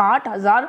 8,000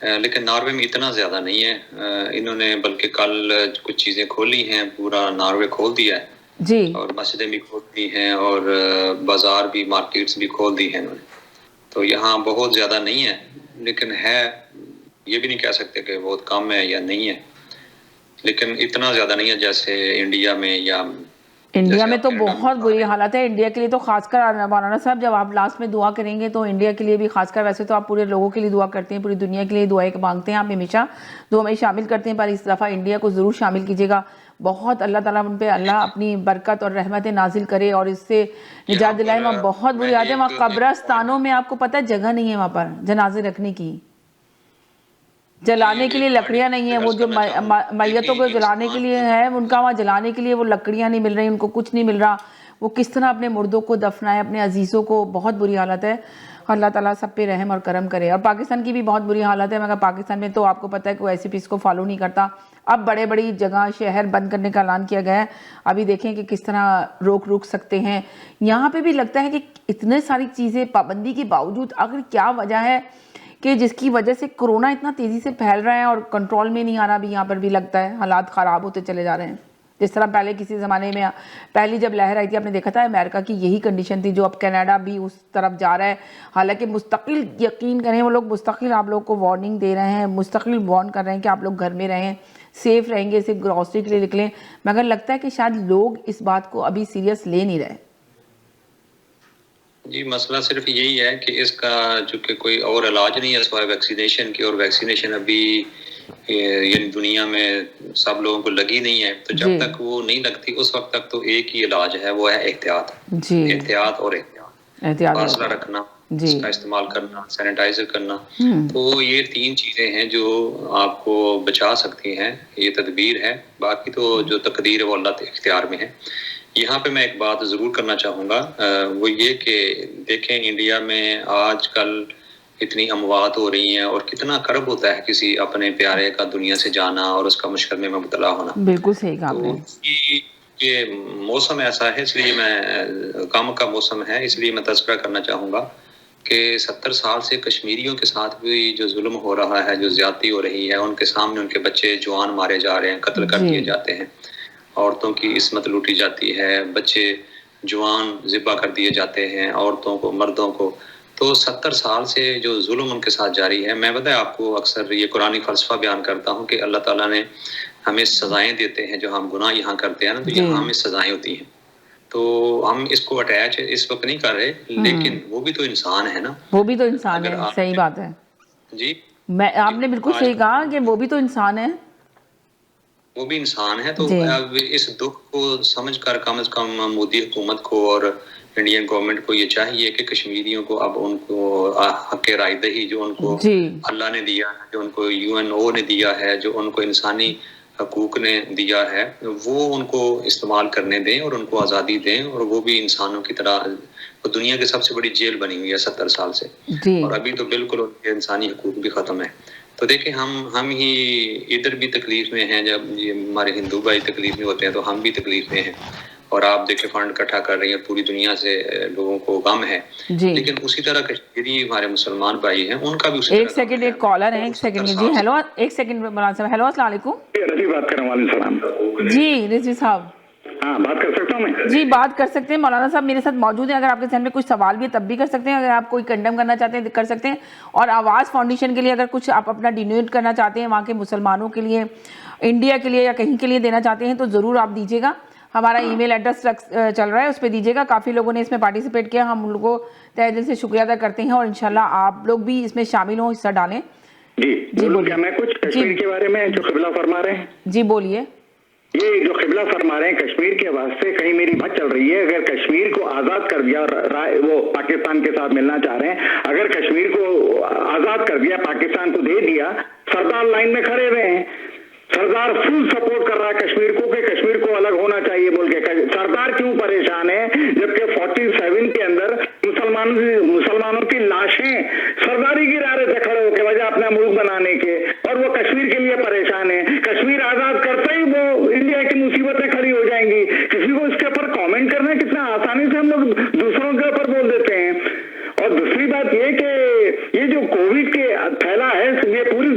لیکن ناروے میں اتنا زیادہ نہیں ہے. انہوں نے بلکہ کل کچھ چیزیں کھولی ہیں, پورا ناروے کھول دیا ہے جی, اور مسجدیں بھی کھول دی ہیں اور بازار بھی, مارکیٹس بھی کھول دی ہیں انہوں نے. تو یہاں بہت زیادہ نہیں ہے, لیکن ہے, یہ بھی نہیں کہہ سکتے کہ بہت کم ہے یا نہیں ہے, لیکن اتنا زیادہ نہیں ہے جیسے انڈیا میں یا انڈیا میں تو بہت بری حالت ہے. انڈیا کے لیے تو خاص کر مولانا صاحب جب آپ لاسٹ میں دعا کریں گے تو انڈیا کے لیے بھی خاص کر, ویسے تو آپ پورے لوگوں کے لیے دعا کرتے ہیں, پوری دنیا کے لیے دعائیں مانگتے ہیں, آپ ہمیشہ دعا میں شامل کرتے ہیں, پر اس دفعہ انڈیا کو ضرور شامل کیجیے گا. بہت اللہ تعالیٰ ان پہ اللہ اپنی برکت اور رحمتیں نازل کرے اور اس سے نجات دلائے. وہاں بہت بری حالت ہے, وہاں قبرستانوں میں آپ کو پتہ ہے جگہ نہیں ہے وہاں پر جنازے رکھنے کی, جلانے کے لیے لکڑیاں نہیں ہیں. وہ جو میتوں کو جلانے کے لیے ہے ان کا وہاں جلانے کے لیے وہ لکڑیاں نہیں مل رہی, ان کو کچھ نہیں مل رہا. وہ کس طرح اپنے مردوں کو دفنائے, اپنے عزیزوں کو. بہت بری حالت ہے. اللہ تعالیٰ سب پہ رحم اور کرم کرے. اور پاکستان کی بھی بہت بری حالت ہے, مگر پاکستان میں تو آپ کو پتہ ہے کہ وہ ایسی پیس کو فالو نہیں کرتا. اب بڑے بڑی جگہ شہر بند کرنے کا اعلان کیا گیا ہے. ابھی دیکھیں کہ کس طرح روک سکتے ہیں. یہاں پہ بھی لگتا ہے کہ اتنے ساری چیزیں پابندی کے باوجود آخر کیا وجہ ہے کہ جس کی وجہ سے کرونا اتنا تیزی سے پھیل رہا ہے اور کنٹرول میں نہیں آ رہا. بھی یہاں پر بھی لگتا ہے حالات خراب ہوتے چلے جا رہے ہیں. جس طرح پہلے کسی زمانے میں پہلی جب لہر آئی تھی آپ نے دیکھا تھا امریکہ کی یہی کنڈیشن تھی, جو اب کینیڈا بھی اس طرف جا رہا ہے. حالانکہ مستقل یقین کریں وہ لوگ مستقل آپ لوگ کو وارننگ دے رہے ہیں, مستقل وارن کر رہے ہیں کہ آپ لوگ گھر میں رہیں, سیف رہیں گے, صرف گروسری کے لیے نکلیں. مگر لگتا ہے کہ شاید لوگ اس بات کو ابھی سیریس لے نہیں رہے. جی, مسئلہ صرف یہی ہے کہ اس کا چونکہ کوئی اور علاج نہیں ہے سوائے ویکسینیشن کی, اور ویکسینیشن ابھی یعنی دنیا میں سب لوگوں کو لگی نہیں ہے. تو جب تک وہ نہیں لگتی اس وقت تک تو ایک ہی علاج ہے, وہ ہے احتیاط. احتیاط اور احتیاط, فاصلہ رکھنا, اس کا استعمال کرنا, سینیٹائزر کرنا. تو یہ 3 چیزیں ہیں جو آپ کو بچا سکتی ہیں, یہ تدبیر ہے. باقی تو جو تقدیر ہے وہ اللہ کے اختیار میں ہے. یہاں پہ میں ایک بات ضرور کرنا چاہوں گا, وہ یہ کہ دیکھیں انڈیا میں آج کل اتنی اموات ہو رہی ہیں, اور کتنا کرب ہوتا ہے کسی اپنے پیارے کا دنیا سے جانا اور اس کا مشکل میں مبتلا ہونا. بالکل صحیح کہا آپ نے. یہ موسم ایسا ہے, اس لیے میں غم کا موسم ہے, اس لیے میں تذکرہ کرنا چاہوں گا کہ 70 سال سے کشمیریوں کے ساتھ بھی جو ظلم ہو رہا ہے, جو زیادتی ہو رہی ہے, ان کے سامنے ان کے بچے جوان مارے جا رہے ہیں, قتل کر دیے جاتے ہیں, عورتوں کی عصمت لوٹی جاتی ہے, بچے جوان ذبح کر دیے جاتے ہیں, عورتوں کو, مردوں کو. تو 70 سال سے جو ظلم ان کے ساتھ جاری ہے, میں بتایا آپ کو اکثر یہ قرآنی فلسفہ بیان کرتا ہوں کہ اللہ تعالیٰ نے ہمیں سزائیں دیتے ہیں, جو ہم گناہ یہاں کرتے ہیں نا, تو یہاں ہمیں سزائیں ہوتی ہیں. تو ہم اس کو اٹیچ اس وقت نہیں کر رہے, لیکن وہ بھی تو انسان ہے نا. وہ بھی تو انسان ہے, صحیح بات ہے. جی, آپ نے بالکل صحیح کہا کہ وہ بھی تو انسان ہے. وہ بھی انسان ہے. تو اب اس دکھ کو سمجھ کر کم از کم مودی حکومت کو اور انڈین گورنمنٹ کو یہ چاہیے کہ کشمیریوں کو اب ان کو حق رائے دہی جو ان کو اللہ نے دیا ہے, جو ان کو UNO نے دیا ہے, جو ان کو انسانی حقوق نے دیا ہے, وہ ان کو استعمال کرنے دیں اور ان کو آزادی دیں, اور وہ بھی انسانوں کی طرح. وہ دنیا کی سب سے بڑی جیل بنی ہوئی ہے 70 سال سے, اور ابھی تو بالکل ان کے انسانی حقوق بھی ختم ہے. تو دیکھیں ہم ہی ادھر بھی تکلیف میں ہیں, جب ہمارے ہندو بھائی تکلیف میں ہوتے ہیں تو ہم بھی تکلیف میں ہیں. اور آپ دیکھیں فنڈ اکٹھا کر رہی ہیں, پوری دنیا سے لوگوں کو غم ہے, لیکن اسی طرح کشمیری ہمارے مسلمان بھائی ہیں, ان کا بھی اسی طرح. ایک سیکنڈ, ایک کالر ہے, ایک سیکنڈ. جی ہیلو, ایک سیکنڈ مولانا صاحب. ہیلو, السلام علیکم. رضوی بات کر رہا ہوں. وعلیکم السلام. جی رضوی صاحب. ہاں, بات کر سکتا ہوں میں؟ جی بات کر سکتے ہیں. مولانا صاحب میرے ساتھ موجود ہیں, اگر آپ کے ذہن میں کچھ سوال بھی ہے تب بھی کر سکتے ہیں, اگر آپ کوئی کنڈم کرنا چاہتے ہیں کر سکتے ہیں. اور آواز فاؤنڈیشن کے لیے اگر کچھ آپ اپنا ڈونیٹ کرنا چاہتے ہیں وہاں کے مسلمانوں کے لیے, انڈیا کے لیے, یا کہیں کے لیے دینا چاہتے ہیں تو ضرور آپ دیجیے گا. ہمارا ای میل ایڈریس چل رہا ہے, اس پہ دیجیے گا. کافی لوگوں نے اس میں پارٹیسپیٹ کیا, ہم لوگوں کو تہہ دل سے شکریہ ادا کرتے ہیں, اور انشاءاللہ آپ لوگ بھی اس میں شامل ہوں, حصہ ڈالیں. جی بولیے. میں کچھ کشمیر کے بارے میں جو قبلہ فرما رہے ہیں. جی بولیے. یہ جو قبلہ فرما رہے ہیں کشمیر کے واسطے, کہیں میری بات چل رہی ہے. اگر کشمیر کو آزاد کر دیا, وہ پاکستان کے ساتھ ملنا چاہ رہے ہیں, اگر کشمیر کو آزاد کر دیا, پاکستان کو دے دیا, سردار لائن میں کھڑے ہوئے ہیں. سردار فل سپورٹ کر رہا ہے کشمیر کو کہ کشمیر کو الگ ہونا چاہیے بول کے. سردار کیوں پریشان ہے جبکہ 47 کے اندر مسلمانوں کی لاشیں سرداری گرا رہے تھے کھڑے ہو کے وجہ اپنا ملک بنانے کے, اور وہ کشمیر کے لیے پریشان ہے. کشمیر آزاد کرتے ہی وہ انڈیا کی مصیبتیں کھڑی ہو جائیں گی. کسی کو اس کے اوپر کامنٹ کرنا ہے, کتنا آسانی سے ہم لوگ دوسروں کے اوپر بول دیتے ہیں. اور دوسری بات یہ کہ یہ جو کووڈ کے پھیلا ہے یہ پوری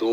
2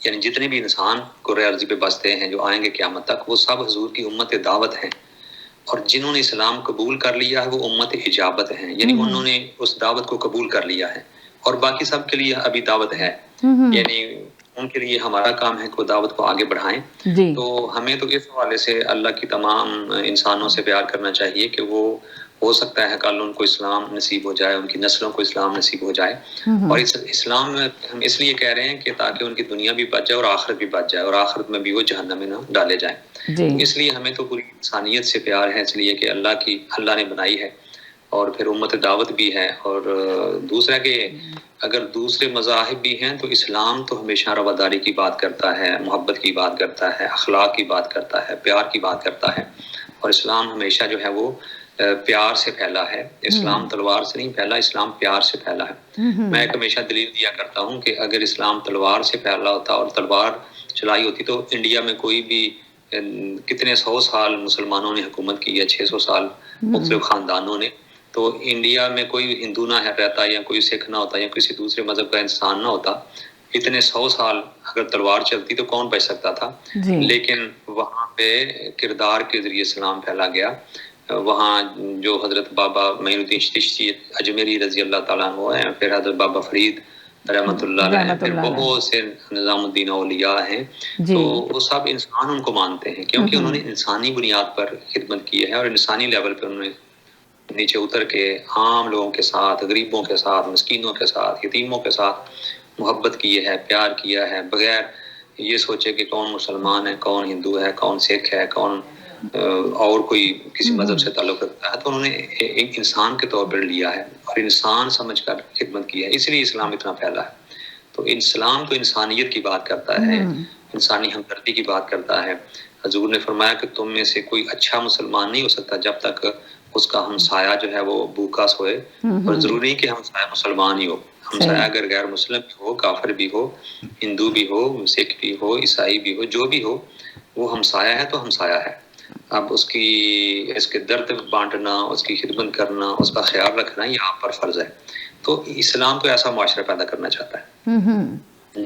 یعنی جتنے بھی انسان کرۂ ارضی پہ بستے ہیں جو آئیں گے قیامت تک، وہ سب حضور کی امت دعوت ہیں، اور جنہوں نے اسلام قبول کر لیا ہے وہ امت اجابت ہیں، یعنی انہوں نے اس دعوت کو قبول کر لیا ہے، اور باقی سب کے لیے ابھی دعوت ہے، یعنی ان کے لیے ہمارا کام ہے کہ وہ دعوت کو آگے بڑھائیں۔ تو ہمیں تو اس حوالے سے اللہ کی تمام انسانوں سے پیار کرنا چاہیے کہ وہ ہو سکتا ہے کل ان کو اسلام نصیب ہو جائے، ان کی نسلوں کو اسلام نصیب ہو جائے، اور اسلام ہم اس لیے کہہ رہے ہیں کہ تاکہ ان کی دنیا بھی بچ جائے اور آخرت بھی بچ جائے، اور آخرت میں بھی وہ جہنم میں نہ ڈالے جائیں۔ تو اس لیے ہمیں تو پوری انسانیت سے پیار ہے، اس لیے کہ اللہ نے بنائی ہے، اور پھر امت دعوت بھی ہے، اور دوسرا کہ اگر دوسرے مذاہب بھی ہیں تو اسلام تو ہمیشہ رواداری کی بات کرتا ہے، محبت کی بات کرتا ہے، اخلاق کی بات کرتا ہے، پیار کی بات کرتا ہے، اور اسلام ہمیشہ جو ہے وہ پیار سے پھیلا ہے۔ اسلام تلوار سے نہیں پھیلا، اسلام پیار سے پھیلا ہے۔ میں ایک ہمیشہ دلیل دیا کرتا ہوں کہ اگر اسلام تلوار سے پھیلا ہوتا اور تلوار چلائی ہوتی تو انڈیا میں کوئی بھی کتنے 100 سال مسلمانوں نے حکومت کی ہے، 600 سال مختلف خاندانوں نے، تو انڈیا میں کوئی ہندو نہ رہتا، یا کوئی سکھ نہ ہوتا، یا کسی دوسرے مذہب کا انسان نہ ہوتا۔ اتنے 100 سال اگر تلوار چلتی تو کون بچ سکتا تھا؟ لیکن وہاں پہ کردار کے ذریعے اسلام پھیلا گیا۔ وہاں جو حضرت بابا معین الدین چشتی اجمیری رضی اللہ تعالیٰ عنہ ہیں، پھر حضرت بابا فرید رحمۃ اللہ علیہ، پھر بہت سے نظام الدین اولیاء ہیں، تو وہ سب انسان ان کو مانتے ہیں، کیونکہ انہوں نے انسانی بنیاد پر خدمت کی ہے، اور انسانی لیول پہ انہوں نے نیچے اتر کے عام لوگوں کے ساتھ، غریبوں کے ساتھ، مسکینوں کے ساتھ، یتیموں کے ساتھ محبت کی ہے، پیار کیا ہے، بغیر یہ سوچے کہ کون مسلمان ہے، کون ہندو ہے، کون سکھ ہے، کون اور کوئی کسی مذہب سے تعلق رکھتا ہے، تو انہوں نے ایک انسان کے طور پر لیا ہے اور انسان سمجھ کر خدمت کی ہے، اس لیے اسلام اتنا پھیلا ہے۔ تو اسلام تو انسانیت کی بات کرتا ہے، انسانی ہمدردی کی بات کرتا ہے۔ حضور نے فرمایا کہ تم میں سے کوئی اچھا مسلمان نہیں ہو سکتا جب تک اس کا ہمسایہ جو ہے وہ بھوکا سوئے، اور ضروری کہ ہمسایہ مسلمان ہی ہو، ہمسایہ اگر غیر مسلم بھی ہو، کافر بھی ہو، ہندو بھی ہو، سکھ بھی ہو، عیسائی بھی ہو، جو بھی ہو، وہ ہمسایہ ہے تو ہمسایہ ہے۔ اب اس کے درد بانٹنا، اس کی خدمت کرنا، اس کا خیال رکھنا یہ آپ پر فرض ہے۔ تو اسلام تو ایسا معاشرہ پیدا کرنا چاہتا ہے۔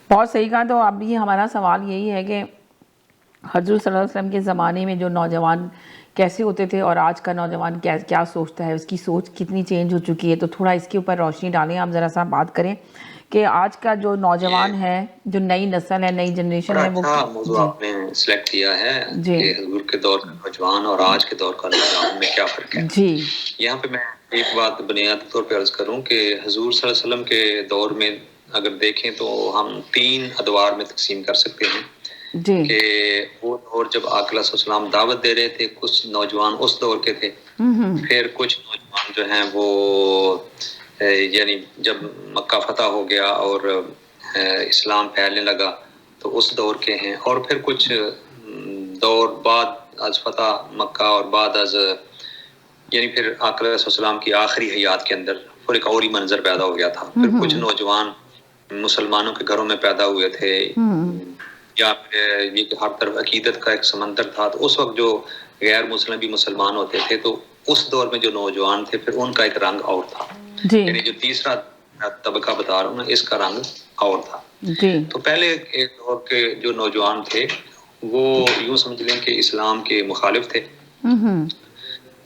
بہت صحیح کہا۔ تو ابھی ہمارا سوال یہی ہے کہ حضور صلی اللہ علیہ وسلم کے زمانے میں جو نوجوان کیسے ہوتے تھے اور آج کا نوجوان کیا سوچتا ہے، اس کی سوچ کتنی چینج ہو چکی ہے، تو تھوڑا اس کے اوپر روشنی ڈالیں آپ، ذرا سا بات کریں کہ آج کا جو نوجوان ہے، جو نئی نسل ہے، نئی جنریشن ہے، وہ اچھا موضوع آپ نے سلیکٹ کیا ہے کہ حضور کے دور کا نوجوان اور آج کے دور کا نوجوان میں کیا فرق ہے۔ یہاں پہ میں ایک بات بنیادی طور پہ عرض کروں کہ حضور صلی اللہ علیہ وسلم کے دور میں اگر دیکھیں تو ہم 3 ادوار میں تقسیم کر سکتے ہیں کہ وہ دور جب آقا علیہ السلام دعوت دے رہے تھے، کچھ نوجوان اس دور کے تھے، پھر کچھ نوجوان جو ہیں وہ یعنی جب مکہ فتح ہو گیا اور اسلام پھیلنے لگا تو اس دور کے ہیں، اور پھر کچھ دور بعد از فتح مکہ اور بعد از یعنی پھر آقا علیہ السلام کی آخری حیات کے اندر پھر ایک اور ہی منظر پیدا ہو گیا تھا۔ پھر کچھ نوجوان مسلمانوں کے گھروں میں پیدا ہوئے تھے، یا پھر یہ کہ ہر طرف عقیدت کا ایک سمندر تھا، تو اس وقت جو غیر مسلم بھی مسلمان ہوتے تھے، تو اس دور میں جو نوجوان تھے پھر ان کا ایک رنگ اور تھا، یعنی جو تیسرا طبقہ بتا رہا ہوں نا، اس کا رنگ اور تھا۔ تو پہلے ایک دور کے جو نوجوان تھے وہ یوں سمجھ لیں کہ اسلام کے مخالف تھے۔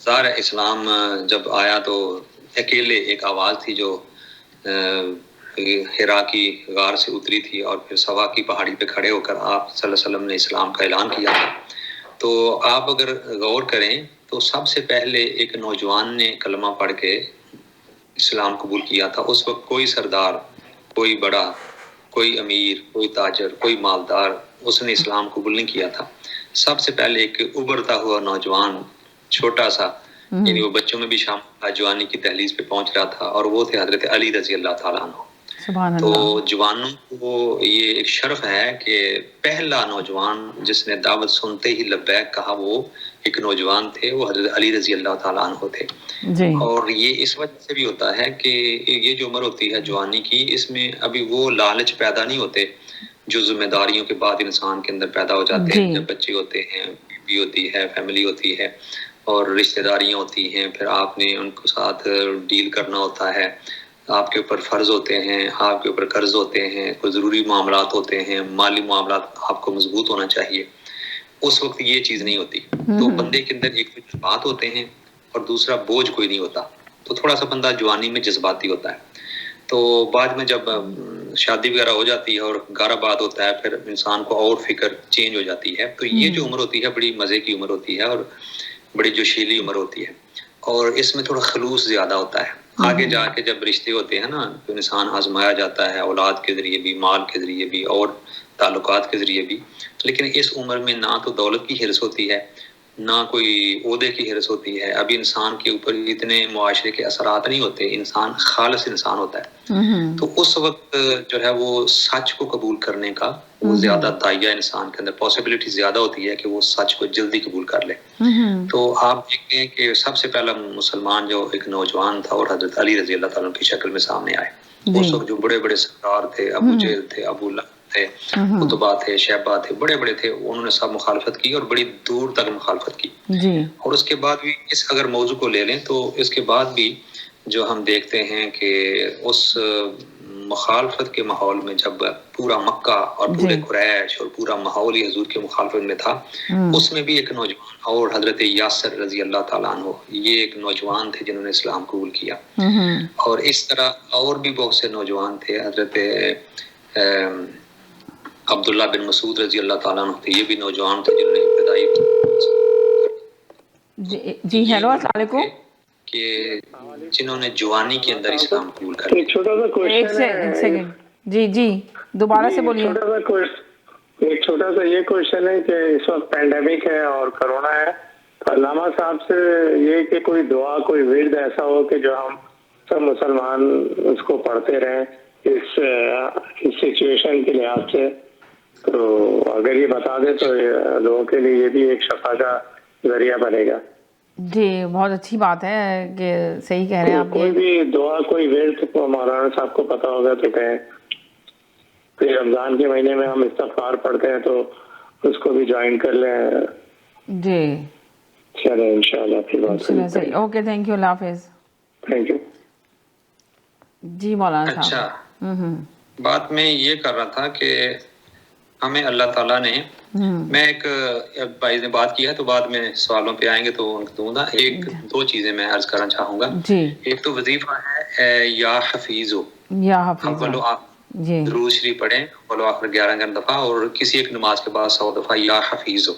ظاہر ہے اسلام جب آیا تو اکیلے ایک آواز تھی جو حرا کی غار سے اتری تھی، اور پھر سوا کی پہاڑی پہ کھڑے ہو کر آپ صلی اللہ علیہ وسلم نے اسلام کا اعلان کیا تھا۔ تو آپ اگر غور کریں تو سب سے پہلے ایک نوجوان نے کلمہ پڑھ کے اسلام قبول کیا تھا۔ اس وقت کوئی سردار، کوئی بڑا، کوئی امیر، کوئی تاجر، کوئی مالدار اس نے اسلام قبول نہیں کیا تھا۔ سب سے پہلے ایک ابھرتا ہوا نوجوان، چھوٹا سا، یعنی وہ بچوں میں بھی شامل تھا، جوانی کی دہلیز پہ پہنچ رہا تھا، اور وہ تھے حضرت علی رضی اللہ تعالیٰ عنہ۔ تو جوانوں کو یہ ایک شرف ہے کہ پہلا نوجوان جس نے دعوت سنتے ہی لبیک کہا وہ ایک نوجوان تھے، وہ حضرت علی رضی اللہ تعالیٰ عنہ تھے۔ اور یہ اس وجہ سے بھی ہوتا ہے کہ یہ جو عمر ہوتی ہے جوانی کی، اس میں ابھی وہ لالچ پیدا نہیں ہوتے جو ذمہ داریوں کے بعد انسان کے اندر پیدا ہو جاتے ہیں، جب بچے ہوتے ہیں، بیوی ہوتی ہے، فیملی ہوتی ہے، اور رشتہ داریاں ہوتی ہیں، پھر آپ نے ان کے ساتھ ڈیل کرنا ہوتا ہے، آپ کے اوپر فرض ہوتے ہیں، آپ کے اوپر قرض ہوتے ہیں، کوئی ضروری معاملات ہوتے ہیں، مالی معاملات آپ کو مضبوط ہونا چاہیے، اس وقت یہ چیز نہیں ہوتی. تو بندے کے اندر ایک جذبات ہوتے ہیں اور دوسرا بوجھ کوئی نہیں ہوتا، تو تھوڑا سا بندہ جوانی میں جذباتی ہوتا ہے. تو بعد میں جب شادی وغیرہ ہو جاتی ہے اور گھر آباد ہوتا ہے، پھر انسان کو اور فکر چینج ہو جاتی ہے. تو یہ جو عمر ہوتی ہے بڑی مزے کی عمر ہوتی ہے اور بڑی جوشیلی عمر ہوتی ہے، اور اس میں تھوڑا خلوص زیادہ ہوتا ہے. آگے جا کے جب رشتے ہوتے ہیں نا، تو انسان آزمایا جاتا ہے، اولاد کے ذریعے بھی، مال کے ذریعے بھی اور تعلقات کے ذریعے بھی. لیکن اس عمر میں نہ تو دولت کی حرص ہوتی ہے، نہ کوئی عہدے کی حرص ہوتی ہے. ابھی انسان کے اوپر اتنے معاشرے کے اثرات نہیں ہوتے، انسان خالص انسان ہوتا ہے. تو اس وقت جو ہے وہ سچ کو قبول کرنے کا وہ زیادہ دائیا انسان کے اندر پاسبلٹی زیادہ ہوتی ہے کہ وہ سچ کو جلدی قبول کر لے. تو آپ دیکھتے ہیں کہ سب سے پہلا مسلمان جو ایک نوجوان تھا اور حضرت علی رضی اللہ تعالیٰ کی شکل میں سامنے آئے. اس وقت جو بڑے بڑے سردار تھے، ابو جہل تھے، ابو لہب تھے، عتبہ تھے، شیبہ تھے، بڑے بڑے تھے، انہوں نے سب مخالفت کی اور بڑی دور تک مخالفت کی. اور اس کے بعد بھی اس اگر موضوع کو لے لیں تو اس کے بعد بھی جو ہم دیکھتے ہیں کہ اس مخالفت کے ماحول میں جب پورا مکہ اور پورے قریش اور پورا ماحول ہی حضور کے مخالفت میں تھا، اس میں بھی ایک نوجوان اور حضرت یاسر رضی اللہ تعالیٰ عنہ، یہ ایک نوجوان تھے جنہوں نے اسلام قبول کیا. اور اس طرح اور بھی بہت سے نوجوان تھے. حضرت عبداللہ بن مسعود رضی اللہ تعالیٰ عنہ تھے، یہ بھی نوجوان تھے جنہوں نے ابتدائی جی ہیلو السلام علیکم، کہ جنہوں نے جوانی کے اندر اسلام قبول کر لیا. ایک چھوٹا سا ایک کوشچن ہے. سیکنڈ، جی دوبارہ سے بولیے. ایک چھوٹا سا یہ کوشچن ہے کہ اس وقت پینڈیمک ہے اور کرونا ہے، تو علامہ صاحب سے یہ کہ کوئی دعا، کوئی ورد ایسا ہو کہ جو ہم سب مسلمان اس کو پڑھتے رہیں اس سچویشن کے لحاظ سے، تو اگر یہ بتا دیں تو لوگوں کے لیے یہ بھی ایک شفا کا ذریعہ بنے گا. جی بہت اچھی بات ہے کہ صحیح کہہ رہے ہیں آپ. کوئی بھی دعا، کوئی ورد مولانا صاحب کو پتا ہوگا تو کہیں. پھر رمضان کے مہینے میں ہم استغفار پڑھتے ہیں تو اس کو بھی جوائن کر لیں. جی چلیں انشاءاللہ پھر بات کرتے ہیں. اوکے، تھینک یو، اللہ حافظ. Thank you. جی مولانا صاحب. اچھا، بات میں یہ کر رہا تھا کہ ہمیں اللہ تعالیٰ نے، میں ایک بھائی نے بات کی ہے تو بعد میں سوالوں پہ آئیں گے تو ان کو دوں گا. ایک دو چیزیں میں عرض کرنا چاہوں گا. ایک تو وظیفہ ہے یا حفیظو، درود شریف پڑھیں اول و آخر 11 دفعہ، اور کسی ایک نماز کے بعد 100 دفعہ یا حفیظو.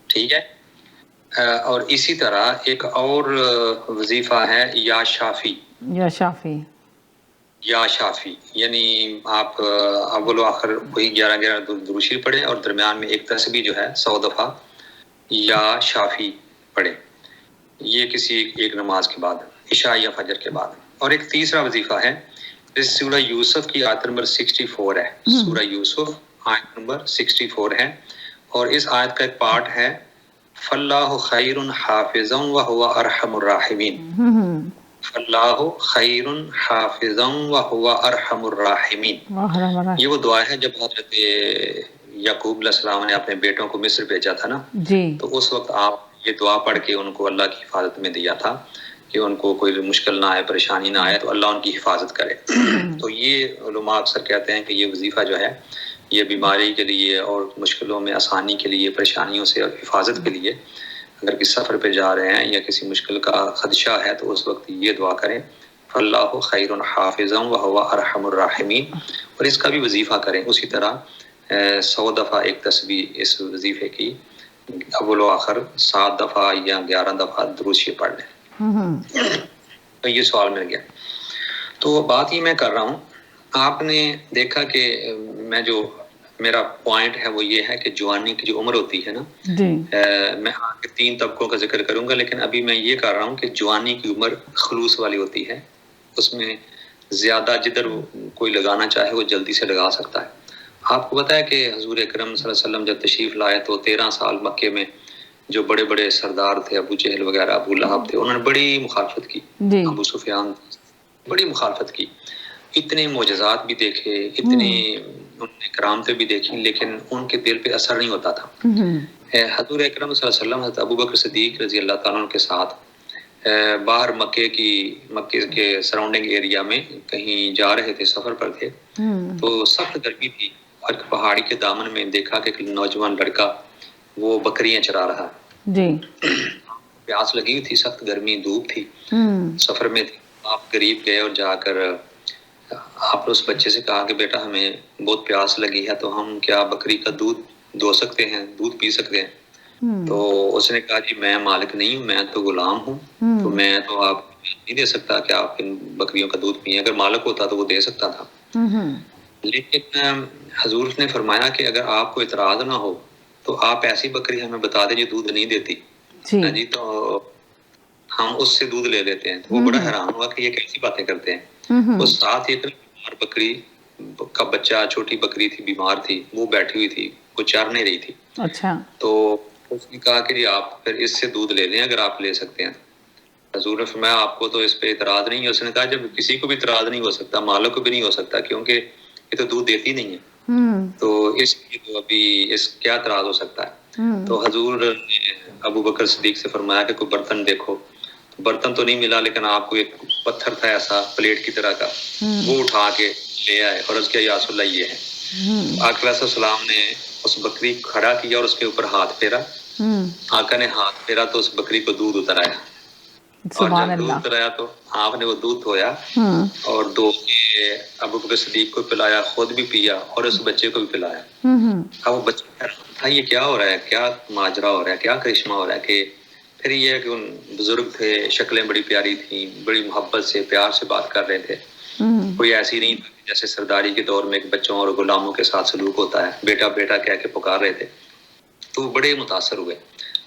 ٹھیک ہے. اور اسی طرح ایک اور وظیفہ ہے یا شافی. یا شافی یعنی آپ اول و آخر وہی 11 درود شریف پڑھیں اور درمیان میں ایک تسبیح جو ہے 100 دفعہ یا شافی پڑھیں. یہ کسی ایک نماز کے بعد، عشاء یا فجر کے بعد. اور ایک تیسرا وظیفہ ہے، اس سورہ یوسف کی آیت نمبر 64 ہے. سورہ یوسف آیت نمبر 64 ہے، اور اس آیت کا ایک پارٹ ہے فَاللَّهُ خَيْرٌ حَافِظًا وَهُوَ أَرْحَمُ الرَّاحِمِينَ. فَاللَّهُ خَيْرٌ حَافِظًا وَهُوَ أَرْحَمُ الرَّاحِمِينَ. یہ وہ دعا ہے جب حضرت یعقوب علیہ السلام نے اپنے بیٹوں کو مصر بھیجا تھا نا، تو اس وقت آپ یہ دعا پڑھ کے ان کو اللہ کی حفاظت میں دیا تھا کہ ان کو کوئی مشکل نہ آئے، پریشانی نہ آئے، تو اللہ ان کی حفاظت کرے. تو یہ علماء اکثر کہتے ہیں کہ یہ وظیفہ جو ہے یہ بیماری کے لیے اور مشکلوں میں آسانی کے لیے، پریشانیوں سے حفاظت کے لیے، اگر کسی سفر پہ جا رہے ہیں یا کسی مشکل کا خدشہ ہے تو اس وقت یہ دعا کریں فَاللَّهُ خَيْرٌ حَافِظًا وَهُوَ أَرْحَمُ الرَّاحِمِينَ. اور اس کا بھی وظیفہ کریں اسی طرح 100 دفعہ ایک تسبیح اس وظیفے کی اول و آخر 7 دفعہ یا 11 دفعہ درود شریف پڑھ لیں. تو یہ سوال مل گیا. تو بات یہ میں کر رہا ہوں، آپ نے دیکھا کہ میں جو میرا پوائنٹ ہے وہ یہ ہے کہ جوانی کی جو عمر ہوتی ہے نا، میں آگے 3 طبقوں کا ذکر کروں گا، لیکن ابھی میں یہ کر رہا ہوں کہ جوانی کی عمر خلوص والی ہوتی ہے. اس میں زیادہ جدھر کوئی لگانا چاہے وہ جلدی سے لگا سکتا ہے. آپ کو پتا ہے کہ حضور اکرم صلی اللہ علیہ وسلم جب تشریف لائے تو 13 سال مکے میں جو بڑے بڑے سردار تھے، ابو جہل وغیرہ، ابو لہب تھے، انہوں نے بڑی مخالفت کی. ابو سفیان بڑی مخالفت کی. اتنے معجزات بھی دیکھے، اتنی کرامتیں بھی دیکھی، لیکن ان کے دل پہ اثر نہیں ہوتا تھا. حضور اکرم صلی اللہ علیہ وسلم حضرت ابو بکر صدیق رضی اللہ تعالیٰ عنہ کے ساتھ باہر مکے کے سراؤنڈنگ ایریا میں کہیں جا رہے تھے، سفر پر تھے، تو سخت گرمی تھی اور پہاڑی کے دامن میں دیکھا کہ ایک نوجوان لڑکا وہ بکریاں چرا رہا جی، پیاس لگی ہوئی تھی، سخت گرمی، دھوپ تھی، سفر میں تھی. آپ قریب گئے اور جا کر آپ نے اس بچے سے کہا کہ بیٹا ہمیں بہت پیاس لگی ہے، تو ہم کیا بکری کا دودھ دو سکتے ہیں، دودھ پی سکتے ہیں؟ تو اس نے کہا جی میں مالک نہیں ہوں، میں تو غلام ہوں، تو میں تو آپ نہیں دے سکتا کہ آپ ان بکریوں کا دودھ پئیں. اگر مالک ہوتا تو وہ دے سکتا تھا. لیکن حضور نے فرمایا کہ اگر آپ کو اعتراض نہ ہو تو آپ ایسی بکری ہمیں بتا دیں جو دودھ نہیں دیتی. جی تو ہم اس سے دودھ لے لیتے ہیں. تو وہ بڑا حیران ہوا کہ یہ کیسی باتیں کرتے ہیں. اس ساتھ ہی بیمار بکری کا بچہ، چھوٹی بکری تھی، بیمار تھی، وہ بیٹھی ہوئی تھی، وہ چر نہیں رہی تھی. اچھا. تو اس نے کہا کہ جی آپ پھر اس سے دودھ لے لیں اگر آپ لے سکتے ہیں. حضور نے فرمایا آپ کو تو اس پہ اعتراض نہیں ہے. اس نے کہا جب کسی کو بھی اعتراض نہیں ہو سکتا، مالک کو بھی نہیں ہو سکتا، کیونکہ یہ تو دودھ دیتی نہیں ہے، تو اس لیے تو ابھی اس کیا اعتراض ہو سکتا ہے. تو حضور نے ابو بکر صدیق سے فرمایا کہ کوئی برتن دیکھو. برتن تو نہیں ملا، لیکن آپ کو ایک پتھر تھا ایسا پلیٹ کی طرح کا، وہ اٹھا کے لے آئے اور اس کے یا رسول اللہ یہ ہے. آقا علیہ السلام نے اس بکری کو کھڑا کیا اور اس کے اوپر ہاتھ پھیرا. آقا نے ہاتھ پھیرا تو اس بکری کو دودھ اتر آیا. اور جب دودھ اتر آیا تو آپ نے وہ دودھ دھویا اور دھو کے ابو بکر صدیق کو پلایا، خود بھی پیا اور اس بچے کو بھی پلایا. اب وہ بچہ تھا یہ کیا ہو رہا ہے، کیا ماجرا ہو رہا ہے، کیا کرشمہ ہو رہا ہے. کہ پھر یہ ہے کہ ان بزرگ تھے، شکلیں بڑی پیاری تھیں، بڑی محبت سے پیار سے بات کر رہے تھے. کوئی ایسی نہیں جیسے سرداری کے دور میں بچوں اور غلاموں کے ساتھ سلوک ہوتا ہے، بیٹا بیٹا کہہ کے پکار رہے تھے. تو بڑے متاثر ہوئے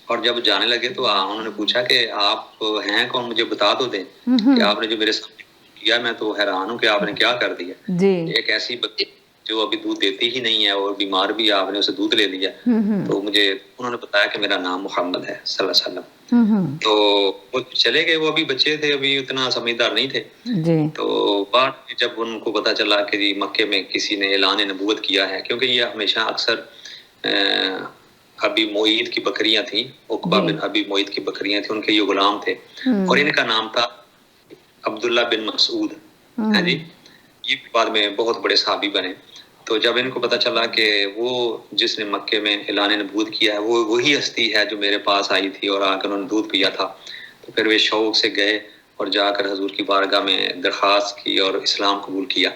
اور جب جانے لگے تو انہوں نے پوچھا کہ آپ ہیں کون، مجھے بتا دو دیں کہ آپ نے جو میرے سامنے کیا، میں تو حیران ہوں کہ آپ نے کیا کر دیا. ایک ایسی بچی جو ابھی دودھ دیتی ہی نہیں ہے اور بیمار بھی، آپ نے اسے دودھ لے لیا. تو مجھے انہوں نے بتایا کہ میرا نام محمد ہے صلی اللہ علیہ وسلم. تو وہ چلے گئے، وہ ابھی بچے تھے، ابھی اتنا سمجھدار نہیں تھے. تو بعد میں جب ان کو پتا چلا کہ مکے میں کسی نے اعلان نبوت کیا ہے، کیونکہ یہ ہمیشہ اکثر ابی معید کی بکریاں تھیں، عقبہ بن ابی معید کی بکریاں تھیں، ان کے یہ غلام تھے اور ان کا نام تھا عبداللہ بن مسعود. ہاں جی، یہ بعد میں بہت بڑے صحابی بنے. تو جب ان کو پتا چلا کہ وہ جس نے مکے میں اعلان نبوت کیا ہے وہ وہی ہستی ہے جو میرے پاس آئی تھی اور آ کر انہوں نے دودھ پیا تھا، تو پھر وہ شوق سے گئے اور جا کر حضور کی بارگاہ میں درخواست کی اور اسلام قبول کیا.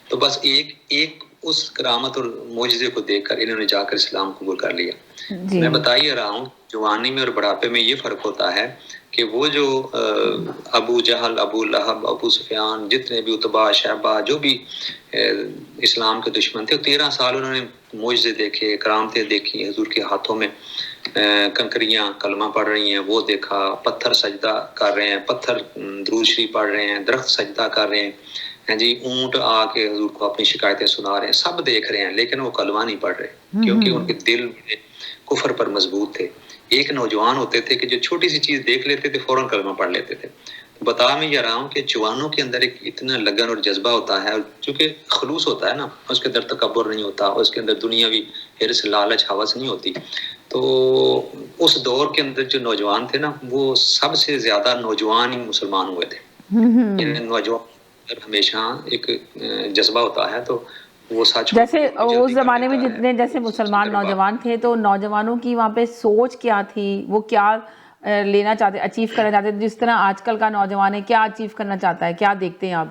تو بس ایک اس کرامت اور معجزے کو دیکھ کر انہوں نے جا کر اسلام قبول کر لیا. میں بتا ہی رہا ہوں جوانی میں اور بڑھاپے میں یہ فرق ہوتا ہے کہ وہ جو ابو جہل، ابو لہب، ابو سفیان، جتنے بھی اتباع، شیبہ، جو بھی اسلام کے دشمن تھے، 13 سال انہوں نے معجزے دیکھے، کرامتیں دیکھی. حضور کے ہاتھوں میں کنکریاں کلمہ پڑھ رہی ہیں وہ دیکھا، پتھر سجدہ کر رہے ہیں، پتھر درود شریف پڑھ رہے ہیں، درخت سجدہ کر رہے ہیں جی، اونٹ آ کے حضور کو اپنی شکایتیں سنا رہے ہیں، سب دیکھ رہے ہیں، لیکن وہ کلمہ نہیں پڑھ رہے کیونکہ ان کے دل کفر پر مضبوط تھے. ایک نوجوان ہوتے تھے کہ جو چھوٹی سی چیز دیکھ لیتے تھے فوراً کلمہ پڑھ لیتے تھے. بتا میں یہ رہا ہوں کہ جوانوں کے اندر ایک اتنا لگن اور جذبہ ہوتا ہے، چونکہ خلوص ہوتا ہے نا، اس کے اندر تکبر نہیں ہوتا، اس کے اندر دنیاوی حرص، لالچ، ہوس نہیں ہوتی. تو اس دور کے اندر جو نوجوان تھے نا، وہ سب سے زیادہ نوجوان ہی مسلمان ہوئے تھے. یعنی نوجوان ہمیشہ ایک جذبہ ہوتا ہے. تو وہ سچ جیسے اس زمانے میں جتنے جیسے مسلمان نوجوان تھے، تو نوجوانوں کی وہاں پہ سوچ کیا تھی، وہ کیا لینا چاہتے، اچیو کرنا چاہتے، جس طرح آج کل کا نوجوان ہے کیا اچیو کرنا چاہتا ہے، کیا دیکھتے ہیں آپ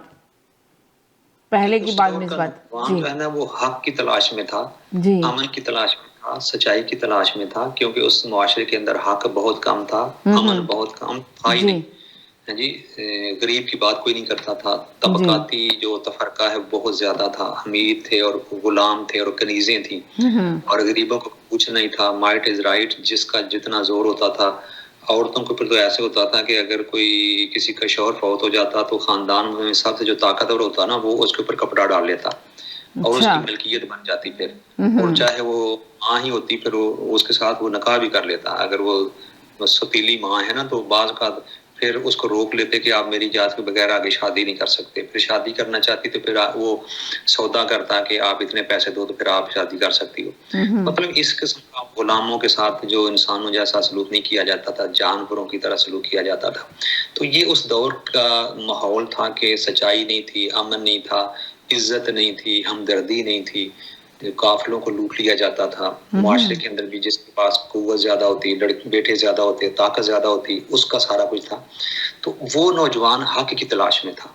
پہلے کی بات نسبت؟ جو ہے نا وہ حق کی تلاش میں تھا، امن کی تلاش میں تھا، سچائی کی تلاش میں تھا، کیونکہ اس معاشرے کے اندر حق بہت کم تھا، امن بہت کم تھا ہی نہیں. جی، غریب کی بات کوئی نہیں کرتا تھا، طبقاتی جو تفرقہ ہے بہت زیادہ تھا، امیر تھے اور غلام تھے اور کنیزیں تھیں اور غریبوں کو کچھ نہیں تھا. مائٹ از رائٹ، جس کا جتنا زور ہوتا تھا. عورتوں کو پھر تو ایسے ہوتا تھا کہ اگر کوئی کسی کا شوہر فوت ہو جاتا تو خاندان میں سب سے جو طاقتور ہوتا نا، وہ اس کے اوپر کپڑا ڈال لیتا اور اس کی ملکیت بن جاتی. پھر اور چاہے وہ ماں ہی ہوتی پھر وہ اس کے ساتھ وہ نکاح بھی کر لیتا. اگر وہ ستیلی ماں ہے نا تو بعض کا پھر اس کو روک لیتے کہ آپ میری اجازت کے بغیر آگے شادی نہیں کر سکتے. پھر شادی کرنا چاہتی تو پھر وہ سودا کرتا کہ آپ اتنے پیسے دو تو پھر آپ شادی کر سکتی ہو. مطلب اس قسم کا غلاموں کے ساتھ جو انسانوں جیسا سلوک نہیں کیا جاتا تھا, جانوروں کی طرح سلوک کیا جاتا تھا. تو یہ اس دور کا ماحول تھا کہ سچائی نہیں تھی, امن نہیں تھا, عزت نہیں تھی, ہمدردی نہیں تھی, قافلوں کو لوٹ لیا جاتا تھا. معاشرے کے اندر بھی جس کے پاس قوت زیادہ ہوتی, بیٹے زیادہ ہوتے, طاقت زیادہ ہوتی, اس کا سارا کچھ تھا. تو وہ نوجوان حق کی تلاش میں تھا,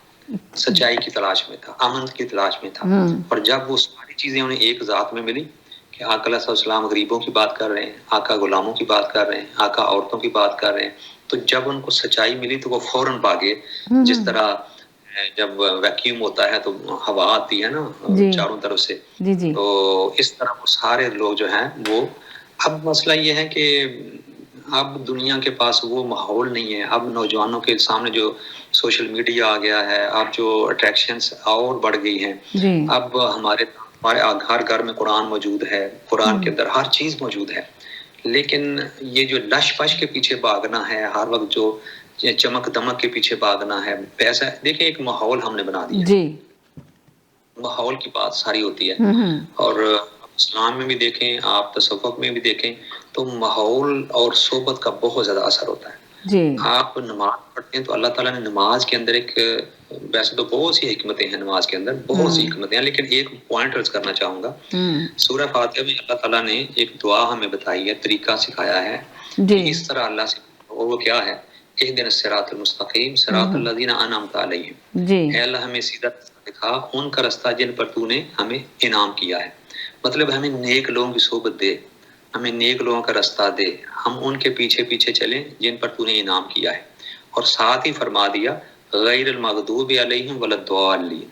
سچائی کی تلاش میں تھا, امن کی تلاش میں تھا. اور جب وہ ساری چیزیں انہیں ایک ذات میں ملی کہ آقا علیہ السلام غریبوں کی بات کر رہے ہیں, آقا غلاموں کی بات کر رہے ہیں, آقا عورتوں کی بات کر رہے ہیں, تو جب ان کو سچائی ملی تو وہ فوراً بھاگے. جس طرح جب ویکیوم ہوتا ہے تو ہوا آتی ہے نا چاروں طرف سے, تو اس طرح وہ سارے لوگ جو ہیں وہ. اب مسئلہ یہ ہے کہ اب دنیا کے پاس وہ ماحول نہیں ہے. اب نوجوانوں کے سامنے جو سوشل میڈیا آ گیا ہے, اب جو اٹریکشنز اور بڑھ گئی ہیں. اب ہمارے ہر گھر میں قرآن موجود ہے, قرآن کے اندر ہر چیز موجود ہے, لیکن یہ جو لش پش کے پیچھے بھاگنا ہے, ہر وقت جو چمک دمک کے پیچھے بھاگنا ہے, پیسہ, دیکھیں ایک ماحول ہم نے بنا دیا. ماحول کی بات ساری ہوتی ہے. اور اسلام میں بھی دیکھیں, آپ تصوف میں بھی دیکھیں, تو ماحول اور صحبت کا بہت زیادہ اثر ہوتا ہے. آپ نماز پڑھتے ہیں تو اللہ تعالیٰ نے نماز کے اندر ایک, ویسے تو بہت سی حکمتیں ہیں نماز کے اندر, بہت سی حکمتیں ہیں, لیکن ایک پوائنٹ عرض کرنا چاہوں گا. سورہ فاتحہ میں اللہ تعالیٰ نے ایک دعا ہمیں بتائی ہے, طریقہ سکھایا ہے کہ اس طرح اللہ سے, اور وہ کیا ہے, اہدنا الصراط المستقیم صراط الذین انعمت علیہم. اے اللہ ہمیں سیدھا دکھا ان کا راستہ جن پر تو نے ہمیں انعام کیا ہے. مطلب ہمیں نیک لوگوں کی صحبت دے, ہمیں نیک لوگوں کا راستہ دے, ہم ان کے پیچھے پیچھے چلیں جن پر تو نے انعام کیا ہے. اور ساتھ ہی فرما دیا غیر المغضوب علیہم ولا الضالین,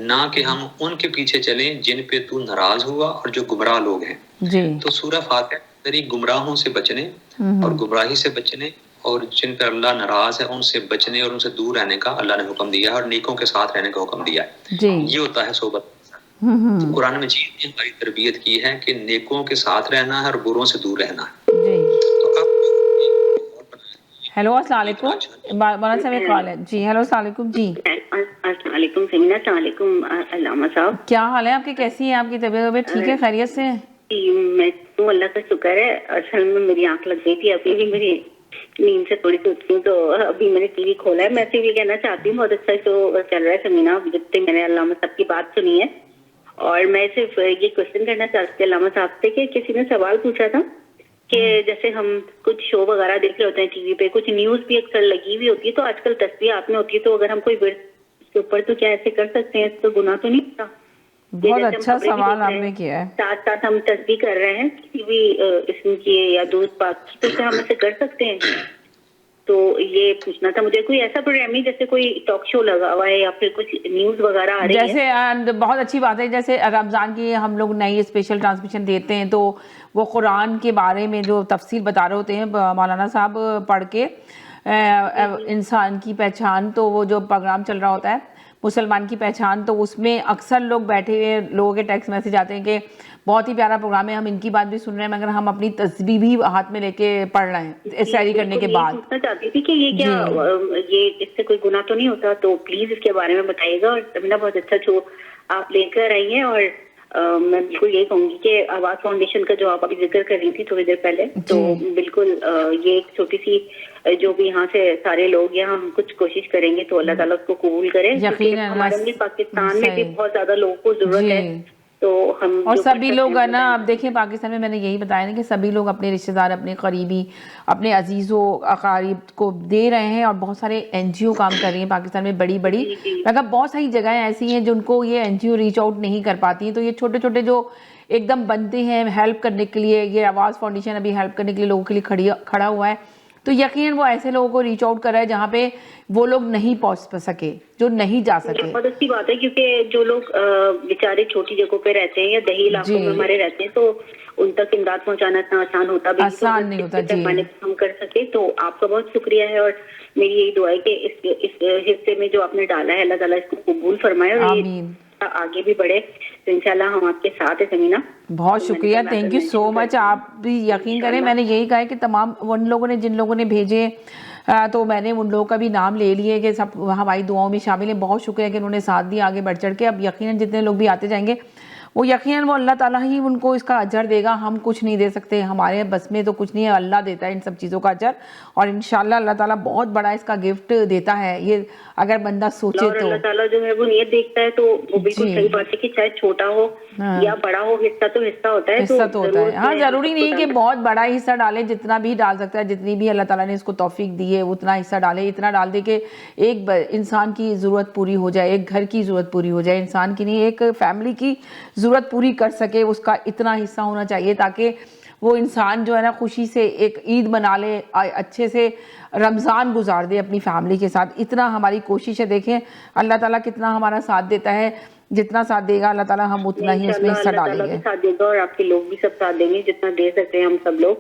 نہ کہ ہم ان کے پیچھے چلیں جن پہ تو ناراض ہوا اور جو گمراہ لوگ ہیں. تو سورہ فاتحہ گمراہوں سے بچنے اور گمراہی سے بچنے, اور جن پر اللہ ناراض ہے ان سے بچنے اور ان سے دور رہنے کا اللہ نے حکم دیا ہے, اور نیکوں کے ساتھ رہنے کا حکم دیا ہے. یہ ہوتا ہے صحبت. قرآن مجید نے ہماری تربیت کی ہے کہ نیکوں کے ساتھ رہنا ہے اور بروں سے دور رہنا ہے. ہیلو السلام علیکم, مولانا صاحب ایک کال ہے. جی ہیلو السلام علیکم. جی السلام علیکم سمینا, السلام علیکم علامہ صاحب, کیا حال ہے آپ کی, کیسی ہیں آپ کی طبیعت ٹھیک ہے, خیریت سے ہیں؟ جی میں تو اللہ کا شکر ہے. اصل میں میری آنکھ لگ گئی تھی, ابھی بھی میری نیند سے تھوڑی سوچتی ہوں, تو ابھی میں نے ٹی وی کھولا ہے. میں صرف یہ کہنا چاہتی ہوں بہت اچھا شو چل رہا ہے سمینا, جتنے میں نے علامہ صاحب کی بات سنی ہے. اور میں صرف یہ کوشچن کرنا چاہتی ہوں علامہ صاحب سے کہ کسی نے سوال پوچھا تھا کہ جیسے ہم کچھ شو وغیرہ دیکھ رہے ہوتے ہیں ٹی وی پہ, کچھ نیوز بھی اکثر لگی ہوئی ہوتی ہے, تو آج کل تصویر آپ میں ہوتی ہے, تو اگر ہم کوئی اس کے اوپر تو کیا ایسے کر سکتے ہیں, تو گناہ تو نہیں ہوتا؟ بہت اچھا سوال آپ نے کیا ہے. ساتھ ساتھ ہم تصویر کر رہے ہیں کسی بھی اسم کی یا دودھ پاک کی, تو کیا ہم ایسے کر سکتے ہیں؟ تو یہ پوچھنا تھا مجھے. کوئی ایسا پروگرام نہیں جیسے کوئی ٹاک شو لگا ہوا ہے یا پھر کچھ نیوز وغیرہ آ رہی ہے؟ جیسے بہت اچھی بات ہے, جیسے رمضان کی ہم لوگ نئی اسپیشل ٹرانسمیشن دیتے ہیں, تو وہ قرآن کے بارے میں جو تفصیل بتا رہے ہوتے ہیں مولانا صاحب پڑھ کے, انسان کی پہچان, تو وہ جو پروگرام چل رہا ہوتا ہے مسلمان کی پہچان, تو اس میں اکثر لوگ بیٹھے ہوئے لوگوں کے ٹیکسٹ میسج آتے ہیں کہ بہت ہی پیارا پروگرام ہے, ہم ان کی بات بھی سن رہے ہیں مگر ہم اپنی تسبیح بھی ہاتھ میں لے کے پڑھ رہے ہیں سحری کرنے کے بعد. پوچھنا چاہتی تھی کہ یہ کیا یہ اس سے کوئی گناہ تو نہیں ہوتا؟ تو پلیز اس کے بارے میں بتائیے گا. اور سمینا بہت اچھا شو آپ لے کر آئی ہیں, اور میں بالکل یہی کہوں گی کہ آواز فاؤنڈیشن کا جو آپ ابھی ذکر کر رہی تھی تھوڑی دیر پہلے, تو بالکل یہ ایک چھوٹی سی جو بھی یہاں سے سارے لوگ یہاں ہم کچھ کوشش کریں گے تو اللہ تعالیٰ اس کو قبول کرے. ہمارے پاکستان میں بھی بہت زیادہ لوگوں کو ضرورت ہے, تو ہم اور سبھی لوگ ہے نا, اب دیکھیں پاکستان میں, میں نے یہی بتایا نا کہ سبھی لوگ اپنے رشتہ دار, اپنے قریبی, اپنے عزیزوں اقارب کو دے رہے ہیں, اور بہت سارے این جی او کام کر رہی ہیں پاکستان میں بڑی بڑی, مگر بہت ساری جگہیں ایسی ہیں جن کو یہ این جی او ریچ آؤٹ نہیں کر پاتی ہیں. تو یہ چھوٹے چھوٹے جو ایک دم بنتے ہیں ہیلپ کرنے کے لیے, یہ آواز فاؤنڈیشن ابھی ہیلپ کرنے کے لیے لوگوں کے لیے کھڑا ہوا ہے, تو یقیناً وہ ایسے لوگوں کو ریچ آؤٹ کر رہا ہے جہاں پہ وہ لوگ نہیں پہنچ سکے, جو نہیں جا سکے. بہت اچھی بات ہے, کیونکہ جو لوگ بیچارے چھوٹی جگہوں پہ رہتے ہیں یا دیہی علاقوں میں ہمارے رہتے ہیں, تو ان تک امداد پہنچانا اتنا آسان ہوتا بھی نہیں ہوتا. ہم کر سکے تو آپ کا بہت شکریہ ہے, اور میری یہی دعا ہے کہ اس حصے میں جو آپ نے ڈالا ہے اللہ تعالیٰ اس کو قبول فرمائے اور آگے بھی بڑھے. تو انشاءاللہ ہم آپ کے ساتھ ہیں سمینا. بہت شکریہ, تھینک یو سو مچ. آپ بھی یقین کریں, میں نے یہی کہا ہے کہ تمام ان لوگوں نے جن لوگوں نے بھیجے تو میں نے ان لوگوں کا بھی نام لے لیے کہ سب ہماری دعاؤں میں شامل ہیں. بہت شکریہ کہ انہوں نے ساتھ دیا آگے بڑھ چڑھ کے. اب یقیناً جتنے لوگ بھی آتے جائیں گے وہ یقیناً وہ اللہ تعالیٰ ہی ان کو اس کا اجر دے گا. ہم کچھ نہیں دے سکتے, ہمارے بس میں تو کچھ نہیں ہے, اللہ دیتا ہے ان سب چیزوں کا اجر, اور انشاءاللہ اللہ تعالیٰ بہت بڑا اس کا گفٹ دیتا ہے یہ اگر بندہ سوچے اور تو. اللہ تعالیٰ جو ہے وہ نیت دیکھتا ہے, تو وہ بالکل صحیح بات ہے کہ چاہے چھوٹا ہو یا بڑا ہو, حصہ تو حصہ ہوتا ہے. حصہ تو ہوتا ہے. ہاں ضروری نہیں کہ بہت بڑا حصہ ڈالے, جتنا بھی ڈال سکتا ہے, جتنی بھی اللہ تعالیٰ نے اس کو توفیق دی ہے اتنا حصہ ڈالے. اتنا ڈال دے کہ ایک انسان کی ضرورت پوری ہو جائے, ایک گھر کی ضرورت پوری ہو جائے, انسان کی نہیں ایک فیملی کی ضرورت پوری کر سکے, اس کا اتنا حصہ ہونا چاہیے تاکہ وہ انسان جو ہے نا خوشی سے ایک عید منا لے, اچھے سے رمضان گزار دے اپنی فیملی کے ساتھ. اتنا ہماری کوشش ہے. دیکھیں اللہ تعالیٰ کتنا ہمارا ساتھ دیتا ہے, جتنا ساتھ دے گا اللہ تعالیٰ ہم اتنا ہی اس میں حصہ ڈالیں گے. ساتھ دے گا اور آپ کے لوگ بھی سب ساتھ دیں گے, جتنا دے سکتے ہیں ہم سب لوگ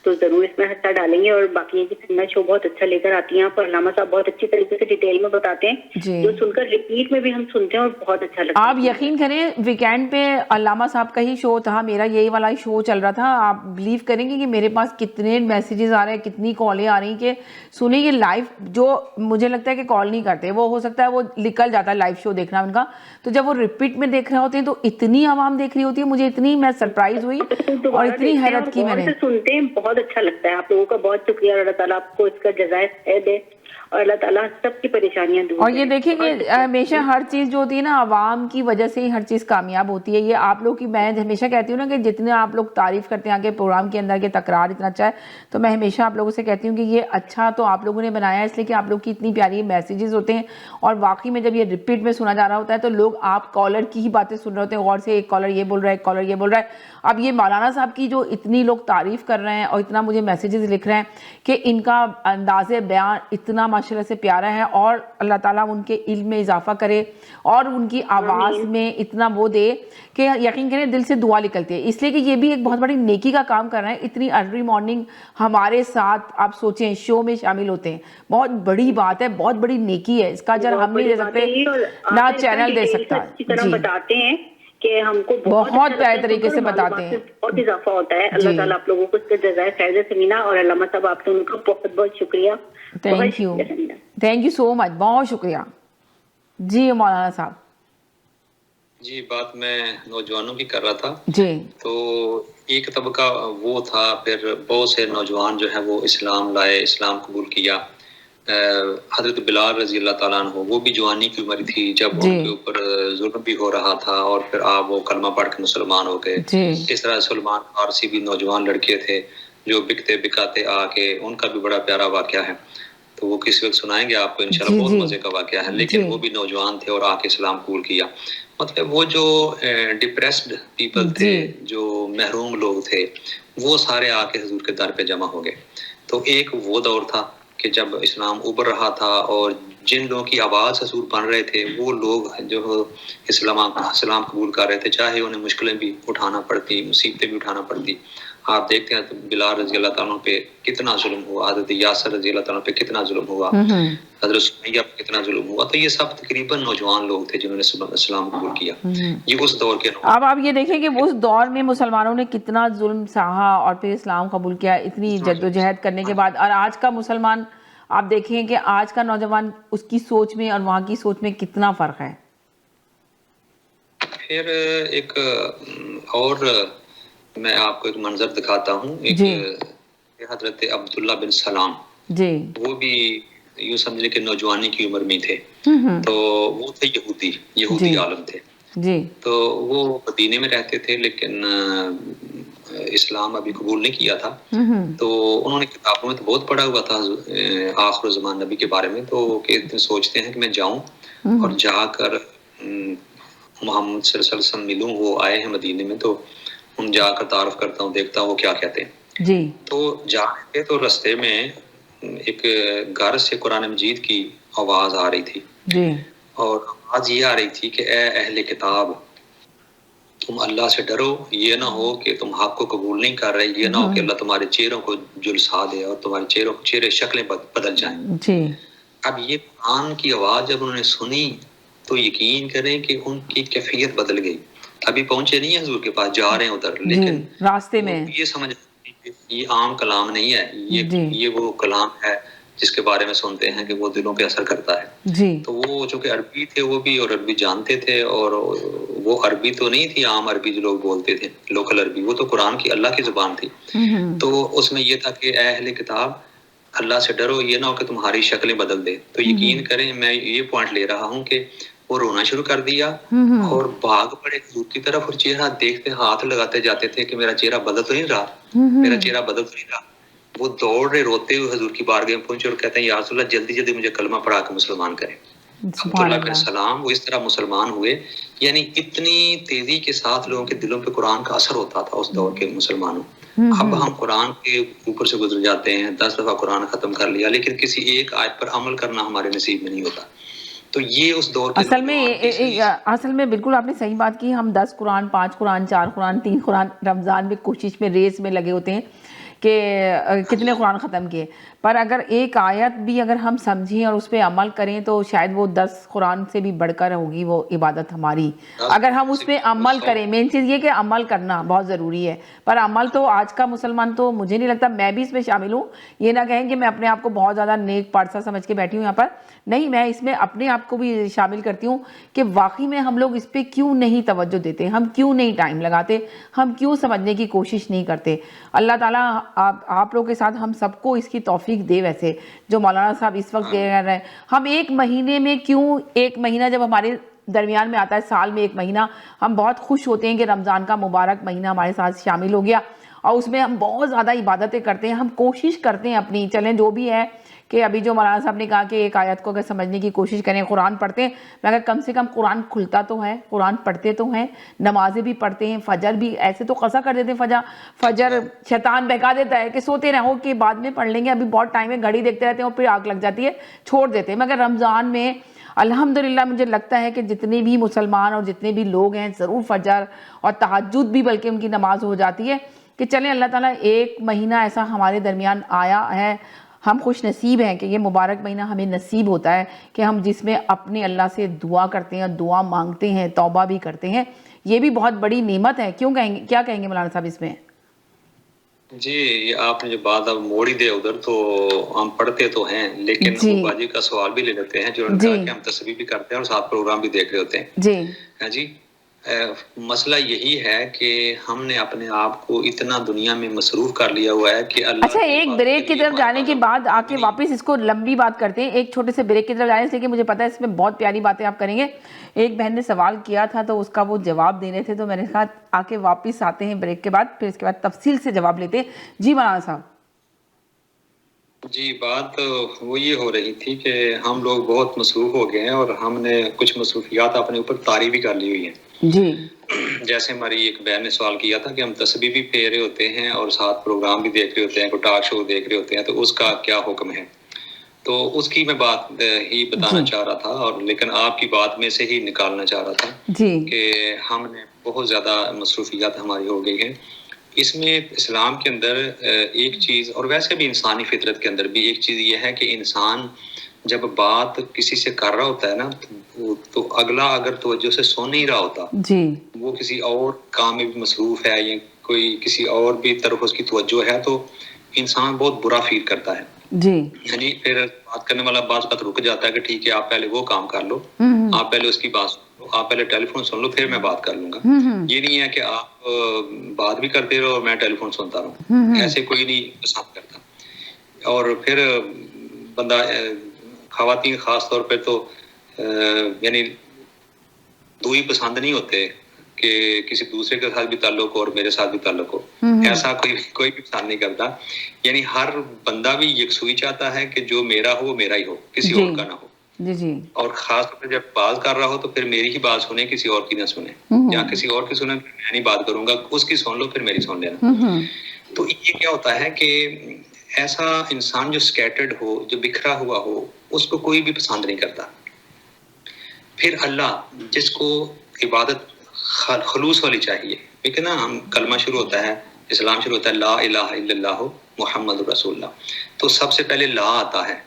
تو ضرور اس میں حصہ ڈالیں گے. اور باقی یہ کہ میں شو بہت اچھا لے کر آتی ہیں آپ, اور علامہ صاحب بہت اچھی طریقے سے ڈیٹیل میں بتاتے ہیں, جو سن کر ریپیٹ میں بھی ہم سنتے ہیں اور بہت اچھا لگتا ہے. آپ یقین کریں ویکینڈ پہ علامہ صاحب کا ہی شو تھا, میرا یہی والا ہی شو چل رہا تھا. آپ بلیو کریں گے کہ میرے پاس کتنے میسیجز آ رہے ہیں, کتنی کالیں آ رہی ہیں کہ سنیں یہ لائیو, جو مجھے لگتا ہے کہ کال نہیں کرتے, وہ ہو سکتا ہے وہ نکل جاتا ہے لائیو شو دیکھنا ان کا, تو جب وہ ریپیٹ میں دیکھ رہے ہوتے ہیں تو اتنی عوام دیکھ رہی ہوتی ہے. مجھے اتنی میں سرپرائز ہوئی اور اتنی حیرت کی میں نے. سنتے ہیں بہت اچھا لگتا ہے. آپ لوگوں کا بہت شکریہ, اور اللہ تعالیٰ آپ کو اس کا جزائے خیر دے, اور اللہ تعالیٰ سب کی پریشانیاں دور. اور یہ دیکھیں کہ ہمیشہ ہر چیز جو ہوتی ہے نا عوام کی وجہ سے ہی ہر چیز کامیاب ہوتی ہے. یہ آپ لوگ کی, میں ہمیشہ کہتی ہوں نا کہ جتنے آپ لوگ تعریف کرتے ہیں آگے پروگرام کے اندر کہ تکرار اتنا اچھا ہے, تو میں ہمیشہ آپ لوگوں سے کہتی ہوں کہ یہ اچھا تو آپ لوگوں نے بنایا ہے اس لیے کہ آپ لوگ کی اتنی پیاری میسیجز ہوتے ہیں, اور واقعی میں جب یہ ریپیٹ میں سنا جا رہا ہوتا ہے تو لوگ آپ کالر کی ہی باتیں سن رہے ہوتے ہیں غور سے, ایک کالر یہ بول رہا ہے, ایک کالر یہ بول رہا ہے. اب یہ مولانا صاحب کی جو اتنی لوگ تعریف کر رہے ہیں اور اتنا مجھے میسیجز لکھ رہے ہیں کہ ان کا انداز بیان اتنا ماشاءاللہ سے پیارا ہے, اور اللہ تعالیٰ ان کے علم میں اضافہ کرے اور ان کی آواز میں اتنا وہ دے کہ یقین کریں دل سے دعا نکلتی ہے. اس لیے کہ یہ بھی ایک بہت بڑی نیکی کا کام کر رہے ہیں. اتنی ارلی مارننگ ہمارے ساتھ آپ سوچیں شو میں شامل ہوتے ہیں, بہت بڑی بات ہے, بہت بڑی نیکی ہے. اس کا اجر ہم نہیں دے سکتے نہ چینل دے سکتا. جی بتاتے ہیں کہ ہم کو بہت پیارے طریقے سے بتاتے ہیں, بہت اضافہ ہوتا ہے. اللہ تعالیٰ آپ لوگوں کو اس کا جزائے خیر دے. سمینا اور علامہ صاحب آپ سے ان کا بہت بہت شکریہ. Thank you, thank you so much, بہت شکریہ. جی مولانا صاحب. جی بات میں نوجوانوں کی کر رہا تھا. جی تو ایک طبقہ وہ تھا, پھر بہت سے نوجوان جو ہیں وہ اسلام لائے, اسلام قبول کیا. حضرت بلال رضی اللہ تعالیٰ عنہ, وہ بھی جوانی کی عمر تھی جب ان کے اوپر ظلم بھی ہو رہا تھا, اور پھر آپ وہ کلمہ پڑھ کے مسلمان ہو گئے. اس طرح سلمان فارسی بھی نوجوان لڑکے تھے جو بکتے بکاتے آ کے, ان کا بھی بڑا پیارا واقعہ ہے, تو وہ کسی وقت سنائیں گے آپ کو انشاءاللہ. بہت مزے کا واقعہ ہے, لیکن وہ بھی نوجوان تھے اور آ کے اسلام قبول کیا. مطلب وہ جو ڈپریسڈ پیپل تھے, جو محروم لوگ تھے, وہ سارے آ کے حضور کے در پہ جمع ہو گئے. تو ایک وہ دور تھا کہ جب اسلام ابھر رہا تھا, اور جن لوگوں کی آواز حضور بن رہے تھے وہ لوگ جو اسلام قبول کر رہے تھے, چاہے انہیں مشکلیں بھی اٹھانا پڑتی, مصیبتیں بھی اٹھانا پڑتی. آپ دیکھتے ہیں بلال رضی اللہ تعالیٰ پہ کتنا ظلم ہوا, حضرت یاسر رضی اللہ تعالیٰ پہ کتنا ظلم ہوا, حضرت سمیہ پہ کتنا ظلم ہوا. تو یہ سب تقریباً نوجوان لوگ تھے جنہوں نے اسلام قبول کیا. یہ اس دور کے. اب آپ یہ دیکھیں کہ اس دور میں مسلمانوں نے کتنا ظلم سہا اور پھر اسلام قبول کیا, اتنی جدوجہد کرنے کے بعد. اور آج کا مسلمان آپ دیکھیں کہ آج کا نوجوان اس کی سوچ میں اور وہاں کی سوچ میں کتنا فرق ہے. پھر ایک اور میں آپ کو ایک منظر دکھاتا ہوں. ایک حضرت عبداللہ بن سلام, وہ بھی یوں سمجھ لیں کہ نوجوانی کی عمر میں تھے. تو وہ تھے یہودی عالم تھے. تو وہ مدینے میں رہتے تھے, لیکن اسلام ابھی قبول نہیں کیا تھا. تو انہوں نے کتابوں میں تو بہت پڑھا ہوا تھا آخر الزمان نبی کے بارے میں, تو سوچتے ہیں کہ میں جاؤں اور جا کر محمد صلی اللہ علیہ وسلم ملوں. وہ آئے ہیں مدینے میں, تو ان جا کر تعارف کرتا ہوں, دیکھتا ہوں وہ کیا کہتے ہیں. تو جا رہے تو رستے میں ایک گھر سے قرآن مجید کی آواز آ رہی تھی, اور آواز یہ آ رہی تھی کہ اے اہل کتاب, تم اللہ سے ڈرو. یہ نہ ہو کہ تم حق کو قبول نہیں کر رہے, یہ نہ ہو کہ اللہ تمہارے چہروں کو جلسا دے اور تمہارے چہرے شکلیں بدل جائیں. اب یہ قرآن کی آواز جب انہوں نے سنی تو یقین کریں کہ ان کی کیفیت بدل گئی. ابھی پہنچے نہیں ہیں حضور کے پاس, جا رہے ہیں ادھر, لیکن راستے میں یہ سمجھ یہ عام کلام نہیں ہے, یہ وہ کلام ہے جس کے بارے میں سنتے ہیں کہ وہ دلوں پہ اثر کرتا ہے جی تو وہ چونکہ عربی تھے وہ بھی اور عربی جانتے تھے اور وہ عربی تو نہیں تھی عام عربی جو لوگ بولتے تھے لوکل عربی وہ تو قرآن کی اللہ کی زبان تھی تو اس میں یہ تھا کہ اے اہل کتاب اللہ سے ڈرو یہ نہ ہو کہ تمہاری شکلیں بدل دے تو یقین کریں میں یہ پوائنٹ لے رہا ہوں کہ وہ رونا شروع کر دیا اور بھاگ پڑے حضور کی طرف اور چہرہ دیکھتے ہاتھ لگاتے جاتے تھے کہ میرا چہرہ بدل تو نہیں رہا میرا چہرہ بدل تو نہیں رہا وہ دوڑ رہے روتے ہوئے حضور کی بارگاہ میں پہنچے اور کہتے ہیں یا رسول اللہ جلدی جلدی مجھے کلمہ پڑھا کے مسلمان کریں عبداللہ بن سلام وہ اس طرح مسلمان ہوئے یعنی اتنی تیزی کے ساتھ لوگوں کے دلوں پہ قرآن کا اثر ہوتا تھا اس دور کے مسلمانوں اب ہم قرآن کے اوپر سے گزر جاتے ہیں 10 دفعہ قرآن ختم کر لیا لیکن کسی ایک آیت پر عمل کرنا ہمارے نصیب میں نہیں ہوتا تو یہ اس دور کے اصل میں بالکل آپ نے صحیح بات کی ہم 10 قرآن 5 قرآن 4 قرآن 3 قرآن رمضان میں کوشش میں ریس میں لگے ہوتے ہیں کہ کتنے قرآن ختم کیے پر اگر ایک آیت بھی اگر ہم سمجھیں اور اس پہ عمل کریں تو شاید وہ 10 قرآن سے بھی بڑھ کر ہوگی وہ عبادت ہماری اگر ہم اس پہ عمل کریں مین چیز یہ کہ عمل کرنا بہت ضروری ہے پر عمل تو آج کا مسلمان تو مجھے نہیں لگتا میں بھی اس میں شامل ہوں یہ نہ کہیں کہ میں اپنے آپ کو بہت زیادہ نیک پارسا سمجھ کے بیٹھی ہوں یہاں پر نہیں میں اس میں اپنے آپ کو بھی شامل کرتی ہوں کہ واقعی میں ہم لوگ اس پہ کیوں نہیں توجہ دیتے ہم کیوں نہیں ٹائم لگاتے ہم کیوں سمجھنے کی کوشش نہیں کرتے اللہ تعالیٰ آپ لوگوں کے ساتھ ہم سب کو اس کی توفیق دے ویسے جو مولانا صاحب اس وقت کہہ رہے ہیں ہم ایک مہینے میں کیوں ایک مہینہ جب ہمارے درمیان میں آتا ہے سال میں ایک مہینہ ہم بہت خوش ہوتے ہیں کہ رمضان کا مبارک مہینہ ہمارے ساتھ شامل ہو گیا اور اس میں ہم بہت زیادہ عبادتیں کرتے ہیں ہم کوشش کرتے ہیں اپنی چلیں جو بھی ہے کہ ابھی جو مولانا صاحب نے کہا کہ ایک آیت کو اگر سمجھنے کی کوشش کریں قرآن پڑھتے ہیں مگر کم سے کم قرآن کھلتا تو ہے قرآن پڑھتے تو ہیں نمازیں بھی پڑھتے ہیں فجر بھی ایسے تو قضا کر دیتے ہیں فجر شیطان بہکا دیتا ہے کہ سوتے رہو کہ بعد میں پڑھ لیں گے ابھی بہت ٹائم ہے گھڑی دیکھتے رہتے ہیں اور پھر آگ لگ جاتی ہے چھوڑ دیتے ہیں مگر رمضان میں الحمدللہ مجھے لگتا ہے کہ جتنے بھی مسلمان اور جتنے بھی لوگ ہیں ضرور فجر اور تہجد بھی بلکہ ان کی نماز ہو جاتی ہے کہ چلیں اللہ تعالیٰ ایک مہینہ ایسا ہمارے درمیان آیا ہے ہم خوش نصیب ہیں کہ یہ مبارک مہینہ ہمیں نصیب ہوتا ہے کہ ہم جس میں اپنے اللہ سے دعا کرتے ہیں دعا مانگتے ہیں توبہ بھی کرتے ہیں یہ بھی بہت بڑی نعمت ہے کیوں کہیں گے کیا کہیں گے مولانا صاحب اس میں جی آپ نے جو بات اب موڑی دے ادھر تو ہم پڑھتے تو ہیں لیکن باجی کا سوال بھی لے لیتے ہیں جو کہ ہم تصویر بھی کرتے ہیں اور ساتھ پروگرام بھی دیکھ رہے ہوتے ہیں جی مسئلہ یہی ہے کہ ہم نے اپنے آپ کو اتنا دنیا میں مصروف کر لیا ہوا ہے کہ اللہ اچھا ایک بریک کی طرف جانے کے بعد آ کے واپس اس کو لمبی بات کرتے ہیں ایک چھوٹے سے بریک کی طرف جانے سے کہ مجھے پتا ہے اس میں بہت پیاری باتیں آپ کریں گے ایک بہن نے سوال کیا تھا تو اس کا وہ جواب دینے تھے تو میں نے کہا آ کے واپس آتے ہیں بریک کے بعد پھر اس کے بعد تفصیل سے جواب لیتے ہیں جی مولانا صاحب جی بات وہ یہ ہو رہی تھی کہ ہم لوگ بہت مصروف ہو گئے ہیں اور ہم نے کچھ مصروفیات اپنے اوپر طاری بھی کر لی ہوئی ہیں جی جیسے ہماری ایک بہن نے سوال کیا تھا کہ ہم تسبیح بھی پھیر رہے ہوتے ہیں اور ساتھ پروگرام بھی دیکھ رہے ہوتے ہیں کوئی ٹاک شو دیکھ رہے ہوتے ہیں تو اس کا کیا حکم ہے تو اس کی میں بات ہی بتانا چاہ رہا تھا اور لیکن آپ کی بات میں سے ہی نکالنا چاہ رہا تھا کہ ہم نے بہت زیادہ مصروفیات ہماری ہو گئی ہیں اس میں اسلام کے اندر ایک چیز اور ویسے بھی انسانی فطرت کے اندر بھی ایک چیز یہ ہے کہ انسان جب بات کسی سے کر رہا ہوتا ہے نا تو اگلا اگر توجہ سے سن نہیں رہا ہوتا وہ کسی اور کام میں بھی مصروف ہے یا کوئی کسی اور بھی طرف اس کی توجہ ہے تو انسان بہت برا فیل کرتا ہے یعنی پھر بات کرنے والا بعض بات رک جاتا ہے کہ ٹھیک ہے آپ پہلے وہ کام کر لو آپ پہلے اس کی بات سن لو آپ پہلے ٹیلی فون سن لو پھر میں بات کر لوں گا یہ نہیں ہے کہ آپ بات بھی کرتے رہو اور میں ٹیلی فون سنتا رہوں ایسے کوئی نہیں پسند کرتا اور پھر بندہ خواتین خاص طور پہ تو یعنی دو ہی پسند نہیں ہوتے کہ کسی دوسرے کے ساتھ بھی تعلق ہو اور میرے ساتھ بھی تعلق ہو ایسا کوئی بھی پسند نہیں کرتا یعنی ہر بندہ بھی یکسوئی چاہتا ہے کہ جو میرا ہو وہ میرا ہی ہو کسی اور کا نہ ہو اور خاص طور پہ جب بات کر رہا ہو تو پھر میری ہی بات سنے کسی اور کی نہ سنے یا کسی اور کی سنے میں نہیں بات کروں گا اس کی سن لو پھر میری سن لینا تو یہ کیا ہوتا ہے کہ ایسا انسان جو سکیٹرڈ ہو جو بکھرا ہوا ہو اس کو کوئی بھی پسند نہیں کرتا پھر اللہ جس کو عبادت خلوص والی چاہیے لیکن نا ہم کلمہ شروع ہوتا ہے اسلام شروع ہوتا ہے لا الہ الا اللہ محمد رسول اللہ تو سب سے پہلے لا آتا ہے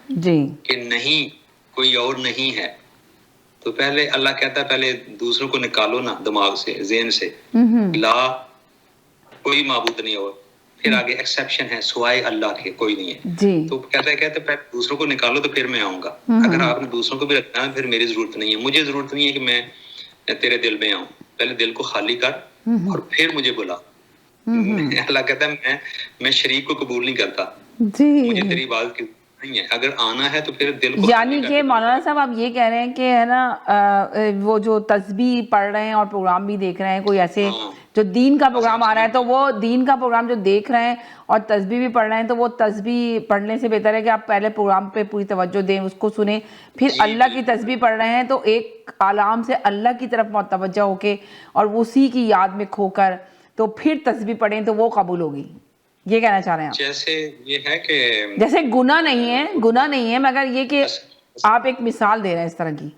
کہ نہیں کوئی اور نہیں ہے تو پہلے اللہ کہتا ہے پہلے دوسروں کو نکالو نا دماغ سے ذہن سے لا کوئی معبود نہیں اور پھر آگے ایکسیپشن ہے سوائے اللہ کے کوئی نہیں ہے. جی تو کہتے پہلے دوسروں کو نکالو تو پھر میں آؤں گا. اگر آپ نے دوسروں کو بھی رکھنا ہے پھر میری ضرورت نہیں ہے. مجھے ضرورت نہیں ہے کہ میں تیرے دل میں آؤں. پہلے دل کو خالی کر اور پھر مجھے بلا. اللہ کہتا ہے میں شریک کو قبول نہیں کرتا. جی مجھے تیری بات کی نہیں ہے. اگر آنا ہے تو پھر دل کو یعنی کہ مولانا صاحب آپ یہ کہہ رہے ہیں کہ ہے نا وہ جو تسبیح پڑھ رہے ہیں اور پروگرام بھی دیکھ رہے ہیں کوئی ایسے جو دین کا پروگرام آ رہا ہے تو وہ دین کا پروگرام جو دیکھ رہے ہیں اور تسبیح بھی پڑھ رہے ہیں تو وہ تسبیح پڑھنے سے بہتر ہے کہ آپ پہلے پروگرام پہ پوری توجہ دیں اس کو سنیں پھر اللہ کی تسبیح پڑھ رہے ہیں تو ایک عالم سے اللہ کی طرف متوجہ ہو کے اور اسی کی یاد میں کھو کر تو پھر تسبیح پڑھیں تو وہ قبول ہوگی. یہ کہنا چاہ رہے ہیں آپ؟ جیسے یہ ہے کہ جیسے گناہ نہیں ہے مگر یہ کہ آپ ایک مثال دے رہے ہیں اس طرح کی.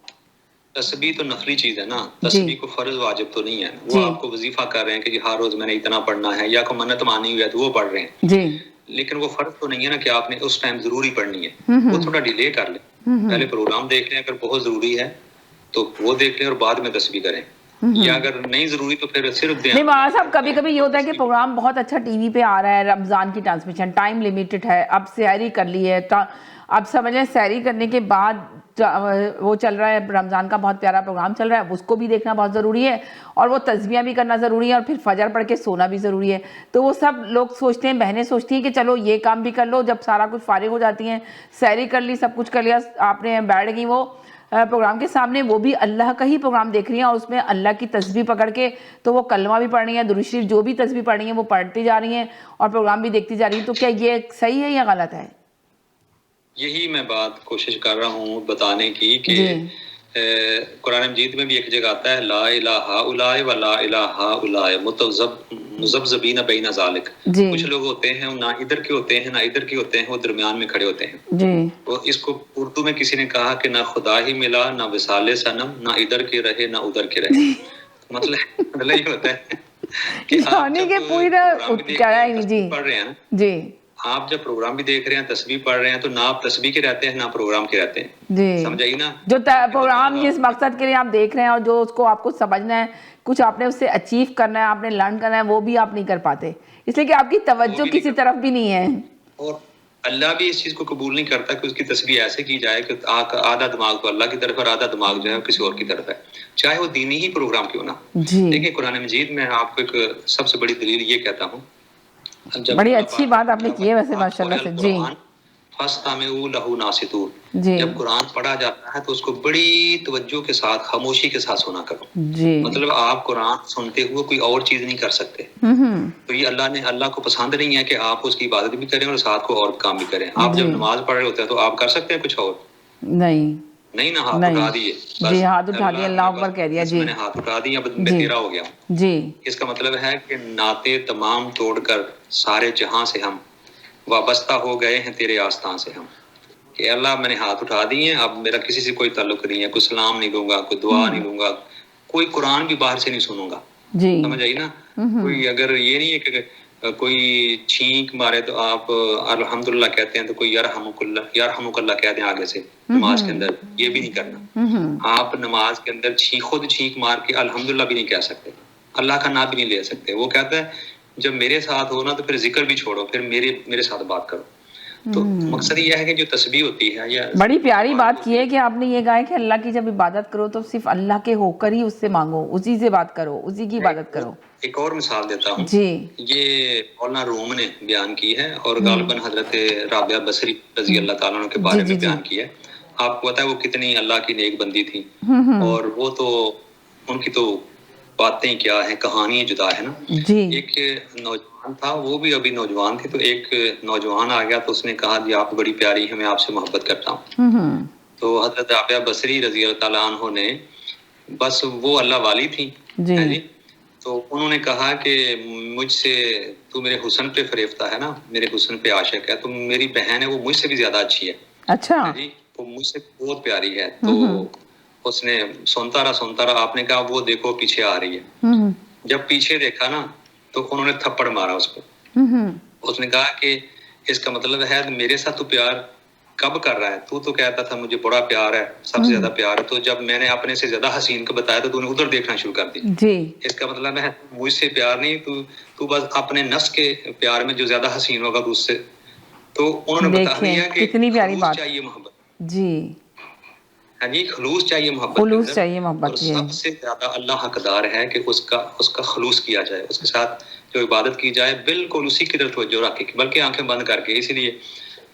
تسبیح تو نفلی چیز ہے نا. تسبیح کو فرض واجب تو نہیں ہے. وہ آپ کو وظیفہ کر رہے ہیں کہ جی ہر روز میں نے اتنا پڑھنا ہے یا کوئی منت مانی ہوئی ہے تو وہ پڑھ رہے ہیں جی لیکن وہ فرض تو نہیں ہے نا کہ آپ نے اس ٹائم ضروری پڑھنی ہے. وہ تھوڑا ڈیلے کر لیں. پہلے پروگرام دیکھ لیں. اگر بہت ضروری ہے تو وہ دیکھ لیں اور بعد میں تسبیح کریں. یا اگر نہیں ضروری تو پھر صرف نہیں مولانا صاحب کبھی کبھی یہ ہوتا ہے کہ پروگرام بہت اچھا ٹی وی پہ آ رہا ہے رمضان کی ٹرانسمیشن ٹائم لیمیٹڈ ہے اب سحری کر لی ہے اب سمجھ لیں سحری کرنے کے بعد وہ چل رہا ہے رمضان کا بہت پیارا پروگرام چل رہا ہے اس کو بھی دیکھنا بہت ضروری ہے اور وہ تسبیحاں بھی کرنا ضروری ہے اور پھر فجر پڑھ کے سونا بھی ضروری ہے. تو وہ سب لوگ سوچتے ہیں بہنیں سوچتی ہیں کہ چلو یہ کام بھی کر لو جب سارا کچھ فارغ ہو جاتی ہیں سحری کر لی سب کچھ کر لیا آپ نے بیٹھ گئی وہ پروگرام کے سامنے وہ بھی اللہ کا ہی پروگرام دیکھ رہی ہیں اور اس میں اللہ کی تسبیح پکڑ کے تو وہ کلمہ بھی پڑھ رہی ہیں درود شریف جو بھی تسبیح پڑھ رہی ہیں وہ پڑھتی جا رہی ہیں اور پروگرام بھی دیکھتی جا رہی ہیں. تو کیا یہ صحیح ہے یا غلط ہے؟ یہی میں بات کوشش کر رہا ہوں بتانے کی کہ قرآن مجید میں بھی ایک جگہ آتا ہے لا الہ الا ولا الہ الا مذبذبین بین ذالک. کچھ لوگ ہوتے ہیں نہ ادھر کے ہوتے ہیں نہ ادھر کے ہوتے ہیں وہ درمیان میں کھڑے ہوتے ہیں. وہ اس کو اردو میں کسی نے کہا کہ نہ خدا ہی ملا نہ وصال صنم نہ ادھر کے رہے نہ ادھر کے رہے. مطلب یہ ہوتا ہے کہ آپ جب پڑھ رہے ہیں جی آپ جب پروگرام بھی دیکھ رہے ہیں تسبیح پڑھ رہے ہیں تو نہ آپ تسبیح کے رہتے ہیں نہ پروگرام کے رہتے ہیں. جی سمجھائیے نا جو پروگرام جس مقصد کے لیے آپ دیکھ رہے ہیں اور جو اس کو آپ کو سمجھنا ہے کچھ آپ نے اس سے اچیو کرنا ہے آپ نے لرن کرنا ہے وہ بھی آپ نہیں کر پاتے اس لیے کہ آپ کی توجہ کسی طرف بھی نہیں ہے. اور اللہ بھی اس چیز کو قبول نہیں کرتا کہ اس کی تسبیح ایسے کی جائے کہ آدھا دماغ تو اللہ کی طرف اور آدھا دماغ جو ہے کسی اور کی طرف ہے چاہے وہ دینی ہی پروگرام کیوں نہ. دیکھیں قرآن مجید میں آپ کو ایک سب سے بڑی دلیل یہ کہتا ہوں بڑی اچھی بات آپ نے کی ہے ویسے ماشاءاللہ سے. جی فَاسْتَمِعُوا لَهُ نَاصِتُونَ. جب قرآن پڑھا جاتا ہے تو اس کو بڑی توجہ کے ساتھ خاموشی کے ساتھ سنا کرو. مطلب آپ قرآن سنتے ہوئے کوئی اور چیز نہیں کر سکتے. تو یہ اللہ کو پسند نہیں ہے کہ آپ اس کی عبادت بھی کریں اور ساتھ کو اور کام بھی کریں. آپ جب نماز پڑھ رہے ہوتے ہیں تو آپ کر سکتے ہیں کچھ اور نہیں نا ہاتھ اٹھا دیے جی ہاتھ اٹھا دیا اللہ اکبر کہہ دیا جی میں نے ہاتھ اٹھا دیا اب میں تیرا ہو گیا. جی اس کا مطلب ہے کہ ناطے تمام توڑ کر سارے جہاں سے ہم وابستہ ہو گئے ہیں تیرے آستان سے ہم کہ اللہ میں نے ہاتھ اٹھا دیے ہیں اب میرا کسی سے کوئی تعلق نہیں ہے. کوئی سلام نہیں دوں گا کوئی دعا نہیں دوں گا کوئی قرآن بھی باہر سے نہیں سنوں گا. سمجھ آئی نا. کوئی اگر یہ نہیں ہے کہ کوئی چھینک مارے تو آپ الحمدللہ کہتے ہیں تو کوئی یرحمک اللہ کہہ دیں آگے سے نماز کے اندر. یہ بھی نہیں کرنا. آپ نماز کے اندر خود چھینک مار کے الحمدللہ بھی نہیں کہہ سکتے. اللہ کا نام بھی نہیں لے سکتے. وہ کہتا ہے جب میرے ساتھ ہو نا تو پھر ذکر بھی چھوڑو پھر میرے ساتھ بات کرو. تو مقصد یہ ہے کہ جو تسبیح ہوتی ہے یا بڑی پیاری بات کی ہے کہ آپ نے یہ کہا ہے کہ اللہ کی جب عبادت کرو تو صرف اللہ کے ہو کر ہی اس سے مانگو اسی سے بات کرو اسی کی عبادت کرو. ایک اور مثال دیتا ہوں. جی یہ مولانا روم نے بیان کی ہے اور غالباً حضرت رابعہ بصری رضی اللہ تعالیٰ عنہ کے بارے میں بیان کی ہے. آپ کو پتا ہے وہ کتنی اللہ کی نیک بندی تھی اور وہ تو ان کی تو باتیں کیا ہیں کہانی جدا ہے نا. ایک نوجوان تھا وہ بھی ابھی نوجوان تھی تو ایک نوجوان آ گیا تو اس نے کہا جی آپ بڑی پیاری ہیں میں آپ سے محبت کرتا ہوں. تو حضرت رابعہ بصری رضی اللہ تعالیٰ عنہ نے بس وہ اللہ والی تھی جی تو انہوں نے کہا کہ مجھ سے تو میرے حسن پہ فریفتہ ہے نا میرے حسن پہ عاشق ہے تو میری بہن ہے وہ مجھ سے بھی زیادہ اچھی ہے. اچھا جی وہ مجھ سے بہت پیاری ہے. تو اس نے سنتا رہا آپ نے کہا وہ دیکھو پیچھے آ رہی ہے. جب پیچھے دیکھا نا تو انہوں نے تھپڑ مارا اس کو. اس نے کہا کہ اس کا مطلب ہے میرے ساتھ تو پیار کب کر رہا ہے؟ تو کہتا تھا مجھے بڑا پیار ہے، سب سے زیادہ پیار ہے، تو جب میں نے اپنے سے زیادہ حسین کو بتایا تو نے ادھر دیکھنا شروع کر دیا جی اس کا مطلب ہے مجھ سے پیار نہیں، تو بس اپنے نفس کے پیار میں جو زیادہ حسین ہوگا تو اس سے، تو انہوں نے بتا دیا کہ کتنی پیاری خلوص بات چاہیے محبت، جی ہاں جی خلوص چاہیے محبت کے خلوص اندر، چاہیے اور محبت سب سے زیادہ اللہ حقدار ہے کہ اس کا خلوص کیا جائے، اس کے ساتھ جو عبادت کی جائے بالکل اسی کی طرف توجہ رکھ کے، بلکہ آنکھیں بند کر کے، اسی لیے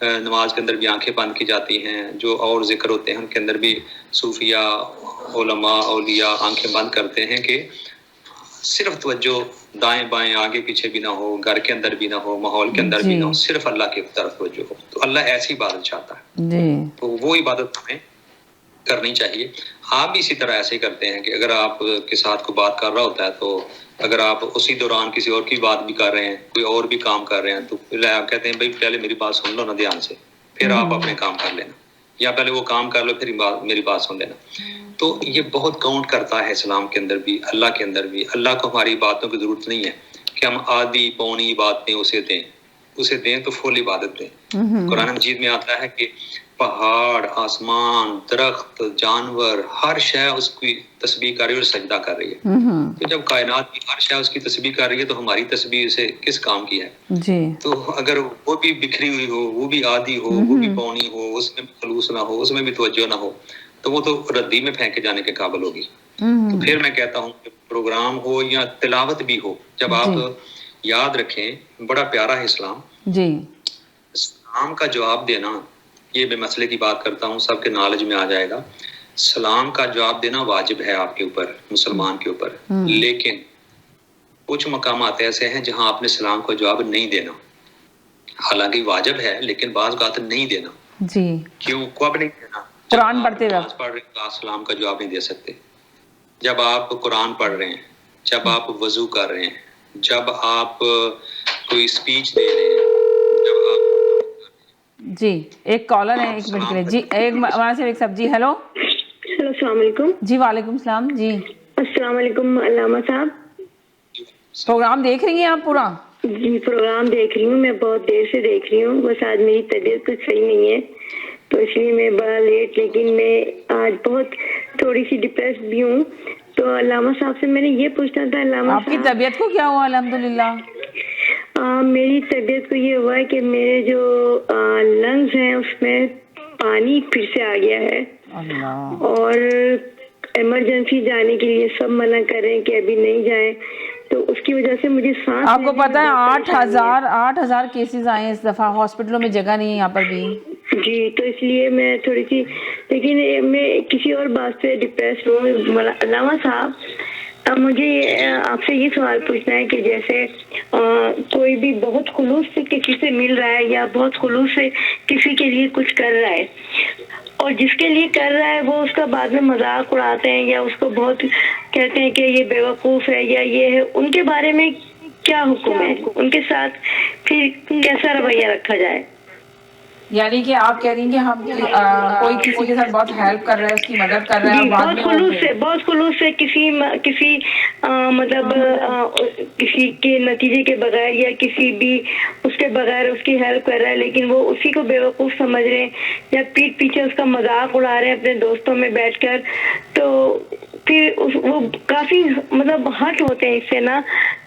نماز کے اندر بھی آنکھیں بند کی جاتی ہیں، جو اور ذکر ہوتے ہیں ان کے اندر بھی صوفیاء علماء اولیاء آنکھیں بند کرتے ہیں کہ صرف توجہ دائیں بائیں آگے پیچھے بھی نہ ہو، گھر کے اندر بھی نہ ہو، ماحول کے اندر بھی نہ ہو، صرف اللہ کی طرف توجہ ہو، تو اللہ ایسی عبادت چاہتا ہے، جی تو وہ عبادت ہمیں کرنی چاہیے۔ آپ بھی اسی طرح ایسے کرتے ہیں کہ اگر آپ کے ساتھ کوئی بات کر رہا ہوتا ہے تو اگر آپ اسی دوران کسی اور کی بات بھی کر رہے ہیں، کوئی اور بھی کام کر رہے ہیں، تو پھر آپ کہتے ہیں بھائی پہلے میری بات سن لو نا دھیان سے، پھر آپ اپنے کام کر لینا، یا پہلے وہ کام کر لو پھر میری بات سن لینا۔ تو یہ بہت کاؤنٹ کرتا ہے اسلام کے اندر بھی، اللہ کے اندر بھی۔ اللہ کو ہماری باتوں کی ضرورت نہیں ہے کہ ہم آدھی پونی باتیں اسے دیں تو فل عبادت دیں۔ قرآن مجید میں آتا ہے کہ پہاڑ، آسمان، درخت، جانور، ہر شے اس کی تسبیح کر رہی ہے اور سجدہ کر رہی ہے۔ تو جب کائنات کی ہر شے اس کی تسبیح کر رہی ہے تو ہماری تسبیح سے کس کام کی ہے؟ جی تو اگر وہ بھی بکھری ہوئی ہو، وہ بھی آدھی ہو، وہ بھی پونی ہو، اس میں بھی خلوص نہ ہو، اس میں بھی توجہ نہ ہو، تو وہ تو ردی میں پھینکے جانے کے قابل ہوگی۔ تو پھر میں کہتا ہوں کہ پروگرام ہو یا تلاوت بھی ہو، جب آپ یاد رکھیں بڑا پیارا ہے اسلام، جی سلام کا جواب دینا، یہ میں مسئلے کی بات کرتا ہوں سب کے نالج میں آ جائے گا، سلام کا جواب دینا واجب ہے آپ کے اوپر، مسلمان کے اوپر، لیکن کچھ مقامات ایسے ہیں جہاں آپ نے سلام کا جواب نہیں دینا، حالانکہ واجب ہے لیکن بعض بات نہیں دینا۔ جی کیوں کب نہیں دینا؟ قرآن پڑھتے وقت نماز پڑھ رہے ہیں تو آپ سلام کا جواب نہیں دے سکتے، جب آپ قرآن پڑھ رہے ہیں، جب آپ وضو کر رہے ہیں، جب آپ کوئی اسپیچ دے رہے ہیں، جب آپ جی ایک کالر ہے، ایک منٹ کے لیے جی، ایک وہاں سے ایک سب جی ہیلو ہیلو السلام علیکم۔ جی وعلیکم السلام جی، السلام علیکم علامہ صاحب۔ پروگرام دیکھ رہی ہیں آپ پورا؟ جی پروگرام دیکھ رہی ہوں، میں بہت دیر سے دیکھ رہی ہوں، بس آج میری طبیعت کچھ صحیح نہیں ہے تو اس لیے میں بڑا لیٹ، لیکن میں آج بہت تھوڑی سی ڈپریس بھی ہوں، تو علامہ صاحب سے میں نے یہ پوچھنا تھا۔ علامہ آپ کی طبیعت کو کیا ہوا؟ الحمدللہ میری طبیعت کو یہ ہوا ہے کہ میرے جو لنگز ہیں اس میں پانی پھر سے آ گیا ہے، اللہ، اور ایمرجنسی جانے کے لیے سب منع کر رہے ہیں کہ ابھی نہیں جائیں، تو اس کی وجہ سے مجھے سانس، آپ کو پتہ ہے 8,000 کیسز آئے ہیں اس دفعہ، ہاسپٹلوں میں جگہ نہیں ہے یہاں پر بھی۔ جی تو اس لیے میں تھوڑی سی، لیکن میں کسی اور بات سے ڈپریس ہوں۔ علامہ صاحب اب مجھے آپ سے یہ سوال پوچھنا ہے کہ جیسے کوئی بھی بہت خلوص سے کسی سے مل رہا ہے یا بہت خلوص سے کسی کے لیے کچھ کر رہا ہے، اور جس کے لیے کر رہا ہے وہ اس کا بعد میں مذاق اڑاتے ہیں یا اس کو بہت کہتے ہیں کہ یہ بیوقوف ہے یا یہ ہے، ان کے بارے میں کیا حکم ہے؟ ان کے ساتھ پھر کیسا رویہ رکھا جائے؟ یعنی کہ آپ کہہ رہی ہیں کہ ہم کوئی کسی کے ساتھ بہت ہیلپ کر رہا ہے، اس کی مدد کر رہا ہے، جی اور بعد میں بہت خلوص سے کسی مطلب کسی کے نتیجے کے بغیر یا کسی بھی اس کے بغیر اس کی ہیلپ کر رہا ہے، لیکن وہ اسی کو بیوقوف سمجھ رہے ہیں یا پیٹھ پیچھے اس کا مذاق اڑا رہے ہیں اپنے دوستوں میں بیٹھ کر، تو پھر وہ کافی مطلب ہرٹ ہوتے ہیں اس سے نا،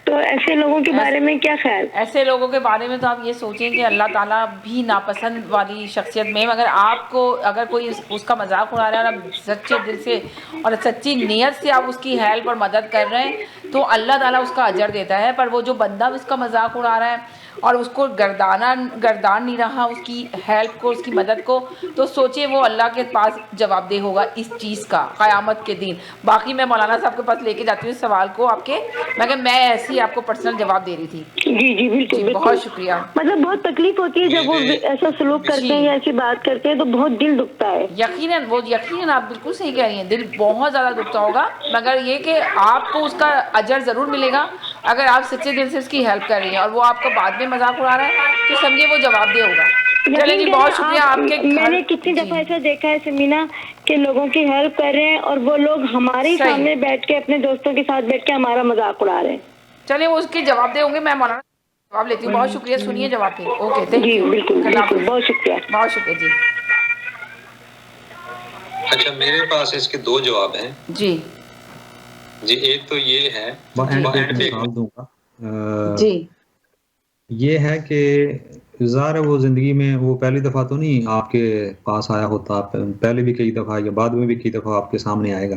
تو ایسے لوگوں کے بارے میں کیا خیال؟ ایسے لوگوں کے بارے میں تو آپ یہ سوچیں کہ اللہ تعالیٰ بھی ناپسند والی شخصیت میں، مگر آپ کو اگر کوئی اس کا مذاق اڑا رہا ہے اور آپ سچے دل سے اور سچی نیت سے آپ اس کی ہیلپ اور مدد کر رہے ہیں تو اللہ تعالیٰ اس کا اجر دیتا ہے، پر وہ جو بندہ اس کا مذاق اڑا رہا ہے اور اس کو گردان نہیں رہا اس کی ہیلپ کو، اس کی مدد کو، تو سوچیں وہ اللہ کے پاس جواب دہ ہوگا اس چیز کا قیامت کے دن۔ باقی میں مولانا صاحب کے پاس لے کے جاتی ہوں اس سوال کو آپ کے، مگر میں ایسے ہی آپ کو پرسنل جواب دے رہی تھی۔ جی بالکل، بہت شکریہ۔ مطلب بہت تکلیف ہوتی ہے جب وہ ایسا سلوک کرتے ہیں یا ایسی بات کرتے ہیں تو بہت دل دکھتا ہے۔ یقیناً آپ بالکل صحیح کہہ رہی ہیں، دل بہت زیادہ دکھتا ہوگا، مگر یہ کہ آپ کو اس کا اجر ضرور ملے گا اگر آپ سچے دل سے اس کی ہیلپ کر رہی ہیں، اور وہ آپ کا بعد میں مذاق اڑا رہا ہے تو سمجھے وہ جواب دہ ہوگا۔ چلیں جی بہت شکریہ آپ کے۔ میں نے کتنی دفعہ ایسا دیکھا ہے سمینا کہ لوگوں کی ہیلپ کر رہے ہیں اور وہ لوگ ہمارے ہی سامنے بیٹھ کے اپنے دوستوں کے ساتھ بیٹھ کے ہمارا مذاق اڑا رہے ہیں۔ چلیں وہ اس کے جواب دے ہوں گے، میں مولانا جواب لیتی ہوں۔ بہت شکریہ، سنیے جواب پھر۔ Okay, thank you. بالکل، بہت شکریہ۔ بہت شکریہ جی۔ اچھا میرے پاس اس کے دو جواب ہیں جی جی. ایک تو یہ ہے مثال دوں گا. جی یہ ہے کہ ظاہر ہے وہ زندگی میں وہ پہلی دفعہ تو نہیں آپ کے پاس آیا ہوتا، پہلے بھی کئی دفعہ یا بعد میں بھی کئی دفعہ آپ کے سامنے آئے گا.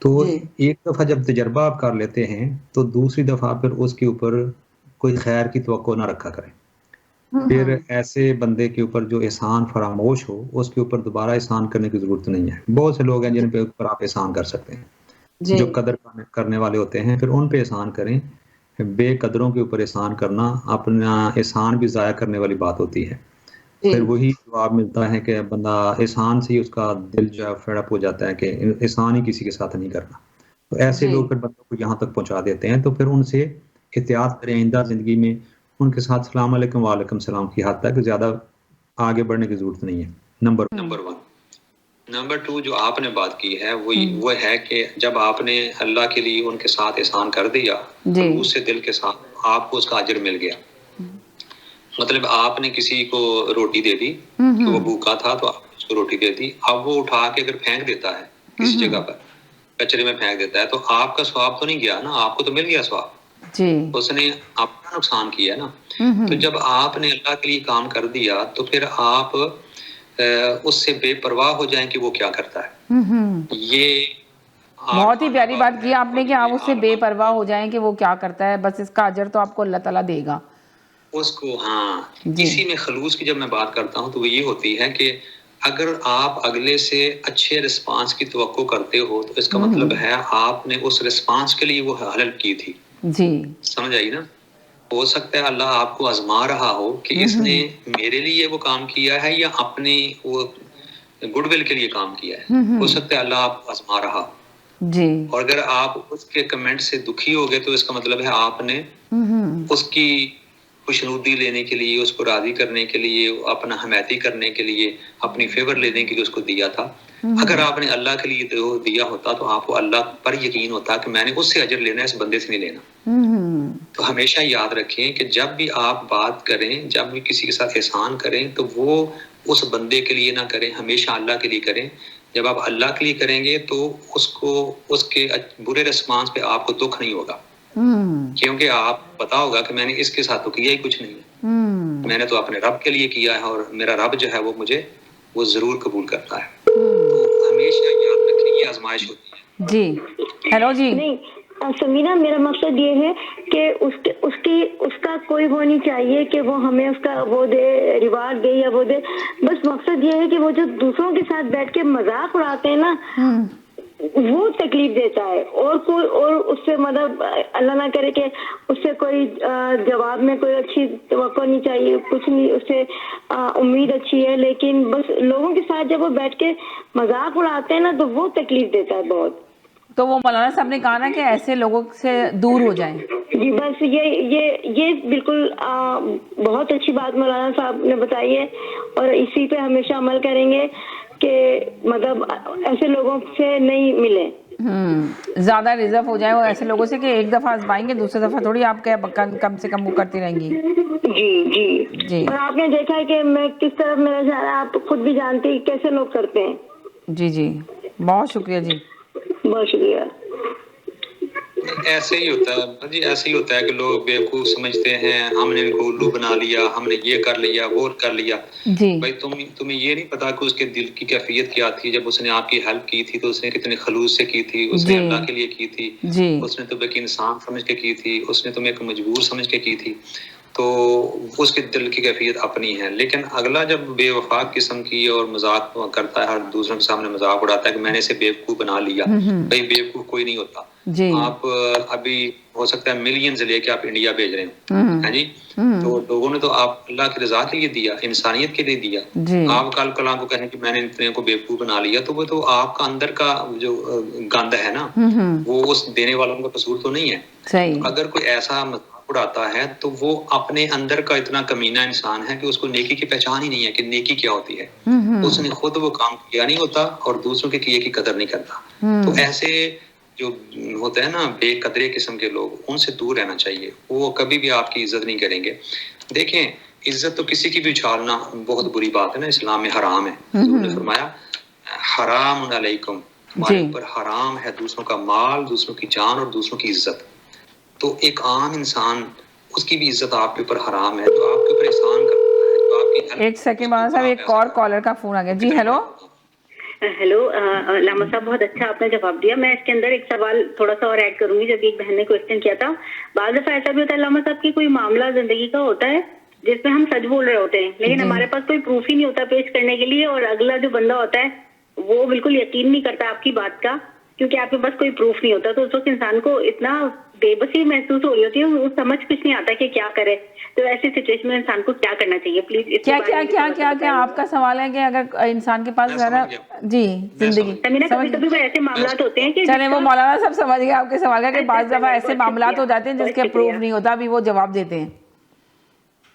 تو جی ایک دفعہ جب تجربہ آپ کر لیتے ہیں تو دوسری دفعہ پھر اس کے اوپر کوئی خیر کی توقع نہ رکھا کریں. پھر ایسے بندے کے اوپر جو احسان فراموش ہو اس کے اوپر دوبارہ احسان کرنے کی ضرورت نہیں ہے. بہت سے لوگ ہیں جن پہ اوپر آپ احسان کر سکتے ہیں، جی جو قدر کرنے والے ہوتے ہیں، پھر ان پہ احسان کریں. بے قدروں کے اوپر احسان کرنا اپنا احسان بھی ضائع کرنے والی بات ہوتی ہے. پھر وہی جواب ملتا ہے کہ بندہ احسان سے ہی اس کا دل جو ہے فیڈ اپ ہو جاتا ہے کہ احسان ہی کسی کے ساتھ نہیں کرنا. تو ایسے لوگ پھر بندوں کو یہاں تک پہنچا دیتے ہیں. تو پھر ان سے احتیاط کریں آئندہ زندگی میں ان کے ساتھ السلام علیکم وعلیکم السلام کی حد تک زیادہ آگے بڑھنے کی ضرورت نہیں ہے. نمبر 1. نمبر 2 جو آپ نے بات کی ہے وہ ہے کہ جب آپ نے اللہ کے لیے ان کے ساتھ احسان کر دیا خلوص سے دل کے ساتھ آپ کو اس کا اجر مل گیا. مطلب آپ نے کسی کو روٹی دے دی کہ وہ بھوکا تھا تو آپ نے اس کو روٹی دے دی. اب وہ اٹھا کے اگر پھینک دیتا ہے کسی جگہ پر کچرے میں پھینک دیتا ہے تو آپ کا ثواب تو نہیں گیا نا، آپ کو تو مل گیا ثواب. اس نے آپ کا نقصان کیا نا. تو جب آپ نے اللہ کے لیے کام کر دیا تو پھر آپ اس سے بے پرواہ ہو جائیں کہ وہ کیا کرتا ہے. یہ بہت ہی پیاری بات کی آپ نے کہ آپ اس سے بے پرواہ ہو جائیں کہ وہ کیا کرتا ہے، بس اس کا اجر تو آپ کو اللہ تعالیٰ دے گا اس کو. ہاں اسی میں خلوص کی جب میں بات کرتا ہوں تو وہ یہ ہوتی ہے کہ اگر آپ اگلے سے اچھے رسپانس کی توقع کرتے ہو تو اس کا مطلب ہے آپ نے اس رسپانس کے لیے وہ ہیلپ کی تھی. جی سمجھ آئی نا. ہو سکتا ہے اللہ آپ کو آزما رہا ہو کہ اس نے میرے لیے وہ کام کیا ہے یا اپنے وہ گڈ ول کے لیے کام کیا ہے. ہو سکتا ہے اللہ آپ کو آزما رہا ہو جی اور اگر آپ اس کے کمنٹ سے دکھی ہو گئے تو اس کا مطلب ہے آپ نے اس کی خوشنودی لینے کے لیے، اس کو راضی کرنے کے لیے، اپنا حمایتی کرنے کے لیے، اپنی فیور لینے کے لیے اس کو دیا تھا. اگر آپ نے اللہ کے لیے دیا ہوتا تو آپ کو اللہ پر یقین ہوتا کہ میں نے اس سے اجر لینا ہے، اس بندے سے نہیں لینا. تو ہمیشہ یاد رکھیں کہ جب بھی آپ بات کریں، جب بھی کسی کے ساتھ احسان کریں تو وہ اس بندے کے لیے نہ کریں، ہمیشہ اللہ کے لیے کریں. جب آپ اللہ کے لیے کریں گے تو اس کو اس کے برے رسپانس پہ آپ کو دکھ نہیں ہوگا، کیونکہ آپ پتا ہوگا کہ میں نے اس کے ساتھ تو کیا ہی کچھ نہیں ہے، میں نے تو اپنے رب کے لیے کیا ہے اور میرا رب جو ہے وہ مجھے وہ ضرور قبول کرتا ہے. تو ہمیشہ یاد رکھیں یہ آزمائش ہوتی ہے. جی ہیلو جی نہیں سمینا، میرا مقصد یہ ہے کہ اس کا کوئی وہ نہیں چاہیے کہ وہ ہمیں اس کا وہ دے، ریوارڈ دے یا وہ دے. بس مقصد یہ ہے کہ وہ جو دوسروں کے ساتھ بیٹھ کے مذاق اڑاتے ہیں نا وہ تکلیف دیتا ہے. اور کوئی اور اس سے مطلب اللہ نہ کرے کہ اس سے کوئی جواب میں کوئی اچھی توقع نہیں چاہیے، کچھ نہیں اس سے امید اچھی ہے، لیکن بس لوگوں کے ساتھ جب وہ بیٹھ کے مذاق اڑاتے ہیں نا تو وہ تکلیف دیتا ہے بہت. تو وہ مولانا صاحب نے کہا نا کہ ایسے لوگوں سے دور ہو جائیں. جی بس یہ بالکل بہت اچھی بات مولانا صاحب نے بتائی ہے اور اسی پہ ہمیشہ عمل کریں گے کہ مطلب ایسے لوگوں سے نہیں ملیں. زیادہ ریزرو ہو جائے وہ ایسے لوگوں سے کہ ایک دفعہ آزمائیں گے، دوسری دفعہ تھوڑی آپ کے کم سے کم وہ کرتی رہیں گی. جی اور آپ نے دیکھا ہے کہ میں کس طرح میرا جا رہا ہے، آپ خود بھی جانتے ہیں کیسے لوگ کرتے ہیں. جی بہت شکریہ جی. بہت شکریہ. ایسے ہی ہوتا ہے جی، ایسے ہی ہوتا ہے کہ لوگ بیوقوف سمجھتے ہیں ہم نے ان کو الو بنا لیا، ہم نے یہ کر لیا وہ کر لیا. بھائی تمہیں یہ نہیں پتا کہ اس کے دل کی کیفیت کیا تھی. جب اس نے آپ کی ہیلپ کی تھی تو اس نے کتنے خلوص سے کی تھی، اس نے اللہ کے لیے کی تھی، اس نے تمہیں ایک انسان سمجھ کے کی تھی، اس نے تمہیں ایک مجبور سمجھ کے کی تھی. تو اس کے دل کی کیفیت اپنی ہے. لیکن اگلا جب بے وفا قسم کی اور مذاق کرتا ہے، ہر دوسروں کے سامنے مذاق اڑاتا ہے کہ میں نے اسے بیوقوف بنا لیا. بھائی بیوقوف کوئی نہیں ہوتا. آپ ابھی ہو سکتا ہے ملینز لے کے آپ انڈیا بھیج رہے ہوں، ہاں جی، تو لوگوں نے تو آپ اللہ کی رضا کے لیے دیا، انسانیت کے لیے دیا. آپ کل کلام کو کہیں کہ میں نے اتنے کو بیوقوف بنا لیا تو وہ تو آپ کا اندر کا جو گند ہے نا وہ اس دینے والوں کا قصور تو نہیں ہے. اگر کوئی ایسا اڑاتا ہے تو وہ اپنے اندر کا اتنا کمینہ انسان ہے کہ اس کو نیکی کی پہچان ہی نہیں ہے کہ نیکی کیا ہوتی ہے. اس نے خود وہ کام کیا نہیں ہوتا اور دوسروں کے کیے کی قدر نہیں کرتا. تو ایسے جو ہوتے ہیں نا بے قدرے قسم کے لوگ، ان سے دور رہنا چاہیے. وہ کبھی بھی آپ کی عزت نہیں کریں گے. دیکھیں عزت تو کسی کی بھی اچھالنا بہت بری بات ہے نا، اسلام میں حرام ہے. حضور نے فرمایا حرام علیکم، تمہارے اوپر حرام ہے دوسروں کا مال، دوسروں کی جان اور دوسروں کی عزت. تو ایک عام انسان اس کی بھی عزت آپ کے اوپر حرام ہے، جو آپ کے اوپر احسان کرتا ہے، جو آپ کی ایک سیکنڈ مولانا صاحب، ایک اور کالر کا فون آ گیا. جی ہیلو. ہیلو علامہ صاحب، بہت اچھا آپ نے جواب دیا. میں اس کے اندر ایک سوال تھوڑا سا اور ایڈ کروں گی. جب ایک بہن نے کوشچن کیا تھا، بعض دفعہ ایسا بھی ہوتا ہے علامہ صاحب کہ کوئی معاملہ زندگی کا ہوتا ہے جس میں ہم سچ بول رہے ہوتے ہیں، لیکن ہمارے پاس کوئی پروف ہی نہیں ہوتا پیش کرنے کے لیے، اور اگلا جو بندہ ہوتا ہے وہ بالکل یقین نہیں کرتا آپ کی بات کا، کیونکہ آپ کے پاس کوئی پروف نہیں ہوتا. تو اس وقت انسان کو اتنا بے بسی محسوس ہو رہی ہوتی ہے، وہ سمجھ کچھ نہیں آتا کہ کیا کرے. تو ایسی سچویشن میں انسان کو کیا کرنا چاہیے؟ پلیز کیا آپ کا سوال ہے کہ اگر انسان کے پاس ذرا جی زندگی کبھی ایسے معاملات ہوتے ہیں کہ چلے وہ مولانا صاحب سمجھ گئے آپ کے سوال کا، کہ بعض دفعہ ایسے معاملات ہو جاتے ہیں جس کے پروف نہیں ہوتا، ابھی وہ جواب دیتے ہیں.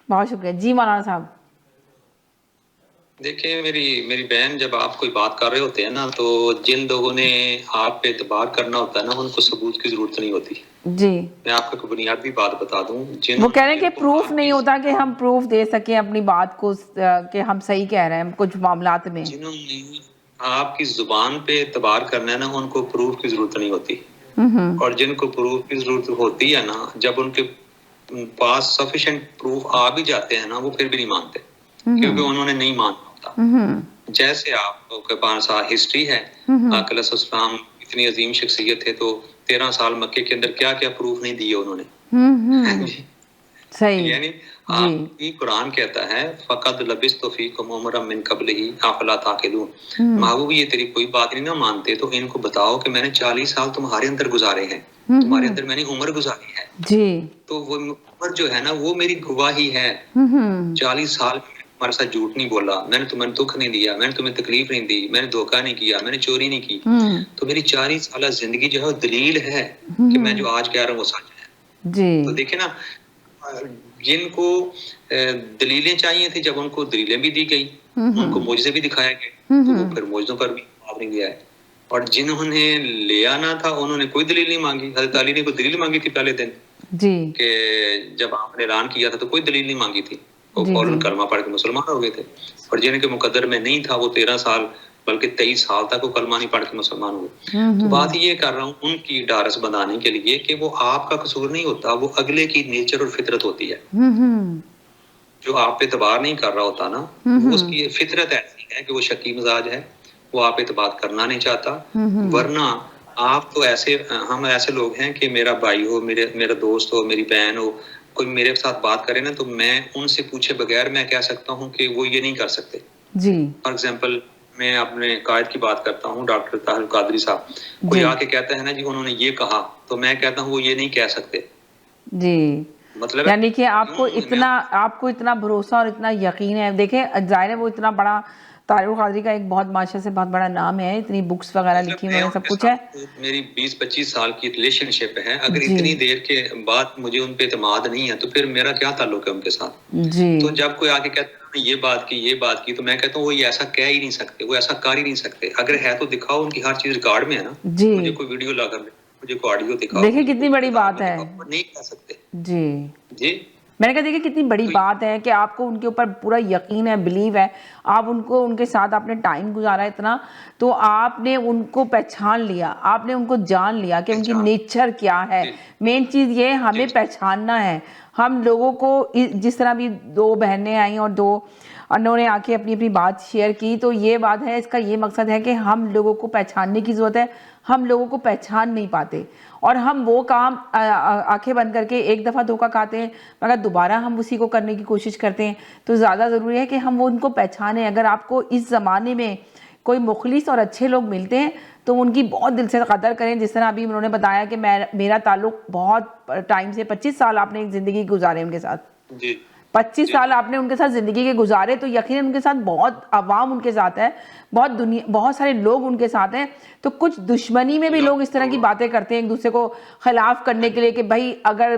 بہت شکریہ. جی مولانا صاحب. دیکھیں میری بہن، جب آپ کوئی بات کر رہے ہوتے ہیں نا، تو جن لوگوں نے آپ پہ اعتبار کرنا ہوتا ہے نا، ان کو ثبوت کی ضرورت نہیں ہوتی. جی میں آپ کو بنیادی بات بتا دوں، وہ کہہ رہے ہیں کہ پروف نہیں ہوتا کہ ہم پروف دے سکیں اپنی بات کو کہ ہم صحیح کہہ رہے ہیں کچھ معاملات میں. جنہوں نے آپ کی زبان پہ اعتبار کرنا ہے نا، ان کو پروف کی ضرورت نہیں ہوتی. اور جن کو پروف کی ضرورت ہوتی ہے نا، جب ان کے پاس سفیشینٹ پروف آ بھی جاتے ہیں نا، وہ پھر بھی نہیں مانتے، کیونکہ انہوں نے نہیں ماننا ہوتا. جیسے آپ کے پاس ہسٹری ہے، آقا علیہ السلام اتنی عظیم شخصیت ہے، تو 13 سال مکے کے اندر کیا کیا پروف نہیں دیے انہوں نے. صحیح. یعنی آپ کی قرآن کہتا ہے فقد لبثت فیکم عمرا من قبلہ افلا تعقلون. محبوب یہ تیری کوئی بات نہیں نہ مانتے، تو ان کو بتاؤ کہ میں نے 40 سال تمہارے اندر گزارے ہیں، تمہارے اندر میں نے عمر گزاری ہے. جی تو وہ عمر جو ہے نا، وہ میری گواہی ہے. 40 سال ہمارے ساتھ جھوٹ نہیں بولا، میں نے تمہیں دکھ نہیں دیا، میں نے تمہیں تکلیف نہیں دی، میں نے دھوکہ نہیں کیا، میں نے چوری نہیں کی. تو میری 40 سالہ زندگی جو ہے وہ دلیل ہے کہ میں جو آج کہہ رہا ہوں وہ سچ ہے. جی تو دیکھیں نا، جن کو دلیلیں چاہیے تھی، جب ان کو دلیلیں بھی دی گئی، ان کو معجزے بھی دکھائے گئے، تو وہ پھر معجزوں پر بھی جواب نہیں دیا ہے. اور جنہوں نے لیا نہ تھا، انہوں نے کوئی دلیل نہیں مانگی. حضرت علی نے کوئی دلیل مانگی تھی پہلے دن جی کہ جب آپ نے اعلان کیا تھا تو کوئی دلیل نہیں مانگی تھی، وہ فوراً کلمہ پڑھ کے مسلمان ہو گئے تھے. اور جن کے مقدر میں نہیں تھا، وہ 13 سال بلکہ 23 سال تک وہ کلمہ نہیں پڑھ کے مسلمان ہوئے. تو بات یہ کر رہا ہوں ان کی ڈارس بنانے کے لیے کہ وہ آپ کا قصور نہیں ہوتا، وہ اگلے کی نیچر اور فطرت ہوتی ہے. جو آپ پہ اعتبار نہیں کر رہا ہوتا نا، اس کی فطرت ایسی ہے کہ وہ شکی مزاج ہے، وہ آپ پہ اعتبار کرنا نہیں چاہتا. ورنہ آپ تو ہم ایسے لوگ ہیں کہ میرا بھائی ہو، میرا دوست ہو، میری بہن ہو، کوئی میرے ساتھ بات کرے نا، تو میں ان سے پوچھے بغیر میں کہہ سکتا ہوں کہ وہ یہ نہیں کر سکتے. جی فار ایگزامپل، میں اپنے قائد کی بات کرتا ہوں، ڈاکٹر طاہر القادری صاحب، کوئی آ کے کہتا ہے نا جی انہوں نے یہ کہا، تو میں کہتا ہوں وہ یہ نہیں کہہ سکتے. جی مطلب یعنی کہ آپ کو اتنا بھروسہ اور اتنا یقین ہے. دیکھیں ظاہر ہے وہ اتنا بڑا طاہر القادری کا ایک بہت ماشاء سے بہت بڑا نام ہے، اتنی بکس وغیرہ لکھی انہوں نے، سب کچھ ہے. میری 20-25 سال کی ریلیشن شپ ہے، اگر اتنی دیر کے بعد مجھے ان پہ اعتماد نہیں ہے، تو پھر میرا کیا تعلق ہے ان کے ساتھ. تو جب کوئی آگے کہتا ہے یہ بات کی تو میں کہتا ہوں وہ یہ ایسا کہہ ہی نہیں سکتے، وہ ایسا کر ہی نہیں سکتے. اگر ہے تو دکھاؤ، ان کی ہر چیز ریکارڈ میں ہے نا. مجھے کوئی ویڈیو لا کر مجھے کوئی آڈیو دکھاؤ. دیکھیں کتنی بڑی بات ہے. نہیں کہہ سکتے. جی میں نے کہا دیکھیں کتنی بڑی بات ہے کہ آپ کو ان کے اوپر پورا یقین ہے، بلیو ہے. آپ ان کے ساتھ آپ نے ٹائم گزارا اتنا، تو آپ نے ان کو پہچان لیا، آپ نے ان کو جان لیا کہ ان کی نیچر کیا ہے. مین چیز یہ ہمیں پہچاننا ہے. ہم لوگوں کو جس طرح بھی 2 بہنیں آئیں اور 2 انہوں نے آ کے اپنی بات شیئر کی، تو یہ بات ہے، اس کا یہ مقصد ہے کہ ہم لوگوں کو پہچاننے کی ضرورت ہے. ہم لوگوں کو پہچان نہیں پاتے، اور ہم وہ کام آنکھیں بند کر کے ایک دفعہ دھوکہ کھاتے ہیں، مگر دوبارہ ہم اسی کو کرنے کی کوشش کرتے ہیں. تو زیادہ ضروری ہے کہ ہم ان کو پہچانیں. اگر آپ کو اس زمانے میں کوئی مخلص اور اچھے لوگ ملتے ہیں تو ان کی بہت دل سے قدر کریں. جس طرح ابھی انہوں نے بتایا کہ میرا تعلق بہت ٹائم سے 25 سال آپ نے زندگی گزارے ان کے ساتھ. 25 سال آپ نے ان کے ساتھ زندگی کے گزارے، تو یقیناً ان کے ساتھ بہت عوام ان کے ساتھ ہے، بہت سارے لوگ ان کے ساتھ ہیں. تو کچھ دشمنی میں بھی لوگ اس طرح کی باتیں کرتے ہیں ایک دوسرے کو خلاف کرنے کے لیے کہ بھائی اگر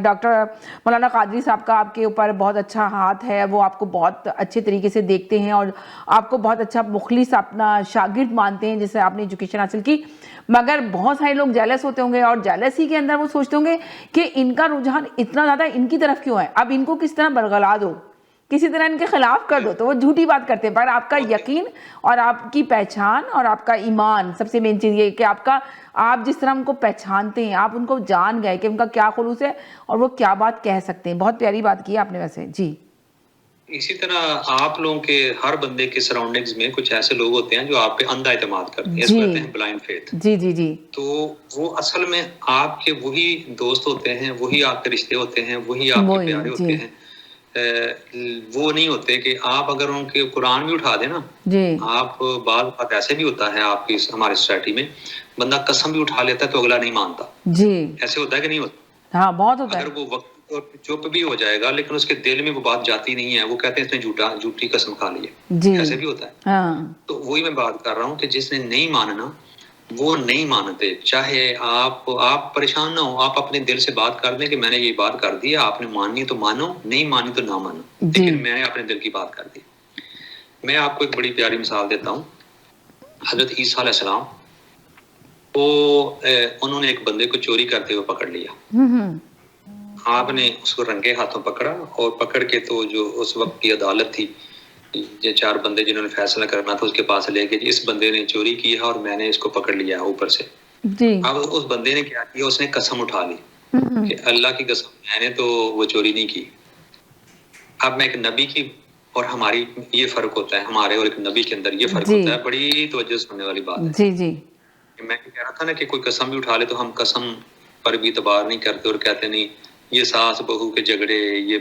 ڈاکٹر مولانا قادری صاحب کا آپ کے اوپر بہت اچھا ہاتھ ہے، وہ آپ کو بہت اچھے طریقے سے دیکھتے ہیں اور آپ کو بہت اچھا مخلص اپنا شاگرد مانتے ہیں جس سے آپ نے ایجوکیشن حاصل کی، مگر بہت سارے لوگ جیلس ہوتے ہوں گے، اور جیلسی کے اندر وہ سوچتے ہوں گے کہ ان کا رجحان اتنا زیادہ ان کی طرف کیوں ہے، اب ان کو کس طرح برگلا دو. کسی طرح ان کے خلاف کر دو تو وہ جھوٹی بات کرتے ہیں. پر آپ کا یقین اور آپ کی پہچان اور آپ کا ایمان، سب سے مین چیز یہ کہ آپ جس طرح ان کو پہچانتے ہیں، آپ ان کو جان گئے کہ ان کا کیا خلوص ہے اور وہ کیا بات کہہ سکتے ہیں. بہت پیاری بات کی آپ نے ویسے. جی اسی طرح آپ لوگوں کے ہر بندے کے سراؤنڈنگز میں کچھ ایسے لوگ ہوتے ہیں جو آپ پہ اندھا اعتماد کرتے ہیں، اس کو کہتے ہیں بلائنڈ فیتھ. جی جی جی. تو وہ اصل میں آپ کے وہی دوست ہوتے ہیں، وہی آپ کے رشتے ہوتے ہیں، وہی آپ کے پیارے ہوتے ہیں. وہ نہیں ہوتے کہ آپ اگر ان کے قرآن بھی اٹھا دیں نا، آپ بعض بات ایسے بھی ہوتا ہے آپ کی ہماری سوسائٹی میں، بندہ قسم بھی اٹھا لیتا ہے تو اگلا نہیں مانتا. جی ایسے ہوتا ہے کہ نہیں ہوتا؟ ہاں بہت ہوتا ہے. اگر وہ وقت چپ بھی ہو جائے گا لیکن اس کے دل میں وہ بات جاتی نہیں ہے، وہ کہتے ہیں اس نے جھوٹی قسم کھا لی ہے. ایسے بھی ہوتا ہے. ہاں تو وہی میں بات کر رہا ہوں کہ جس نے نہیں ماننا وہ نہیں مانتے. چاہے آپ پریشان نہ ہو، آپ اپنے دل سے بات کر دیں کہ میں نے یہ بات کر دی، آپ نے ماننی تو مانو، نہیں مانی تو نہ مانو، لیکن میں نے اپنے دل کی بات کر دی. میں آپ کو ایک بڑی پیاری مثال دیتا ہوں. حضرت عیسیٰ علیہ السلام انہوں نے ایک بندے کو چوری کرتے ہوئے پکڑ لیا. آپ نے اس کو رنگے ہاتھوں پکڑا اور پکڑ کے تو جو اس وقت کی عدالت تھی، یہ 4 بندے جنہوں نے فیصلہ کرنا تھا اس کے پاس لے گئے، اس بندے نے چوری کی ہے اور میں نے اس کو پکڑ لیا اوپر سے. اب اس بندے نے کیا کیا، اس نے قسم اٹھا لی کہ اللہ کی قسم میں نے تو وہ چوری نہیں کی. اب میں ایک نبی کی اور ہماری یہ فرق ہوتا ہے، ہمارے اور ایک نبی کے اندر یہ فرق ہوتا ہے. بڑی توجہ سننے والی بات ہے. جی جی. میں کہہ رہا تھا نا کہ کوئی قسم بھی اٹھا لے تو ہم قسم پر بھی اعتبار نہیں کرتے اور کہتے نہیں یہ ساس بہو کے جھگڑے، یہ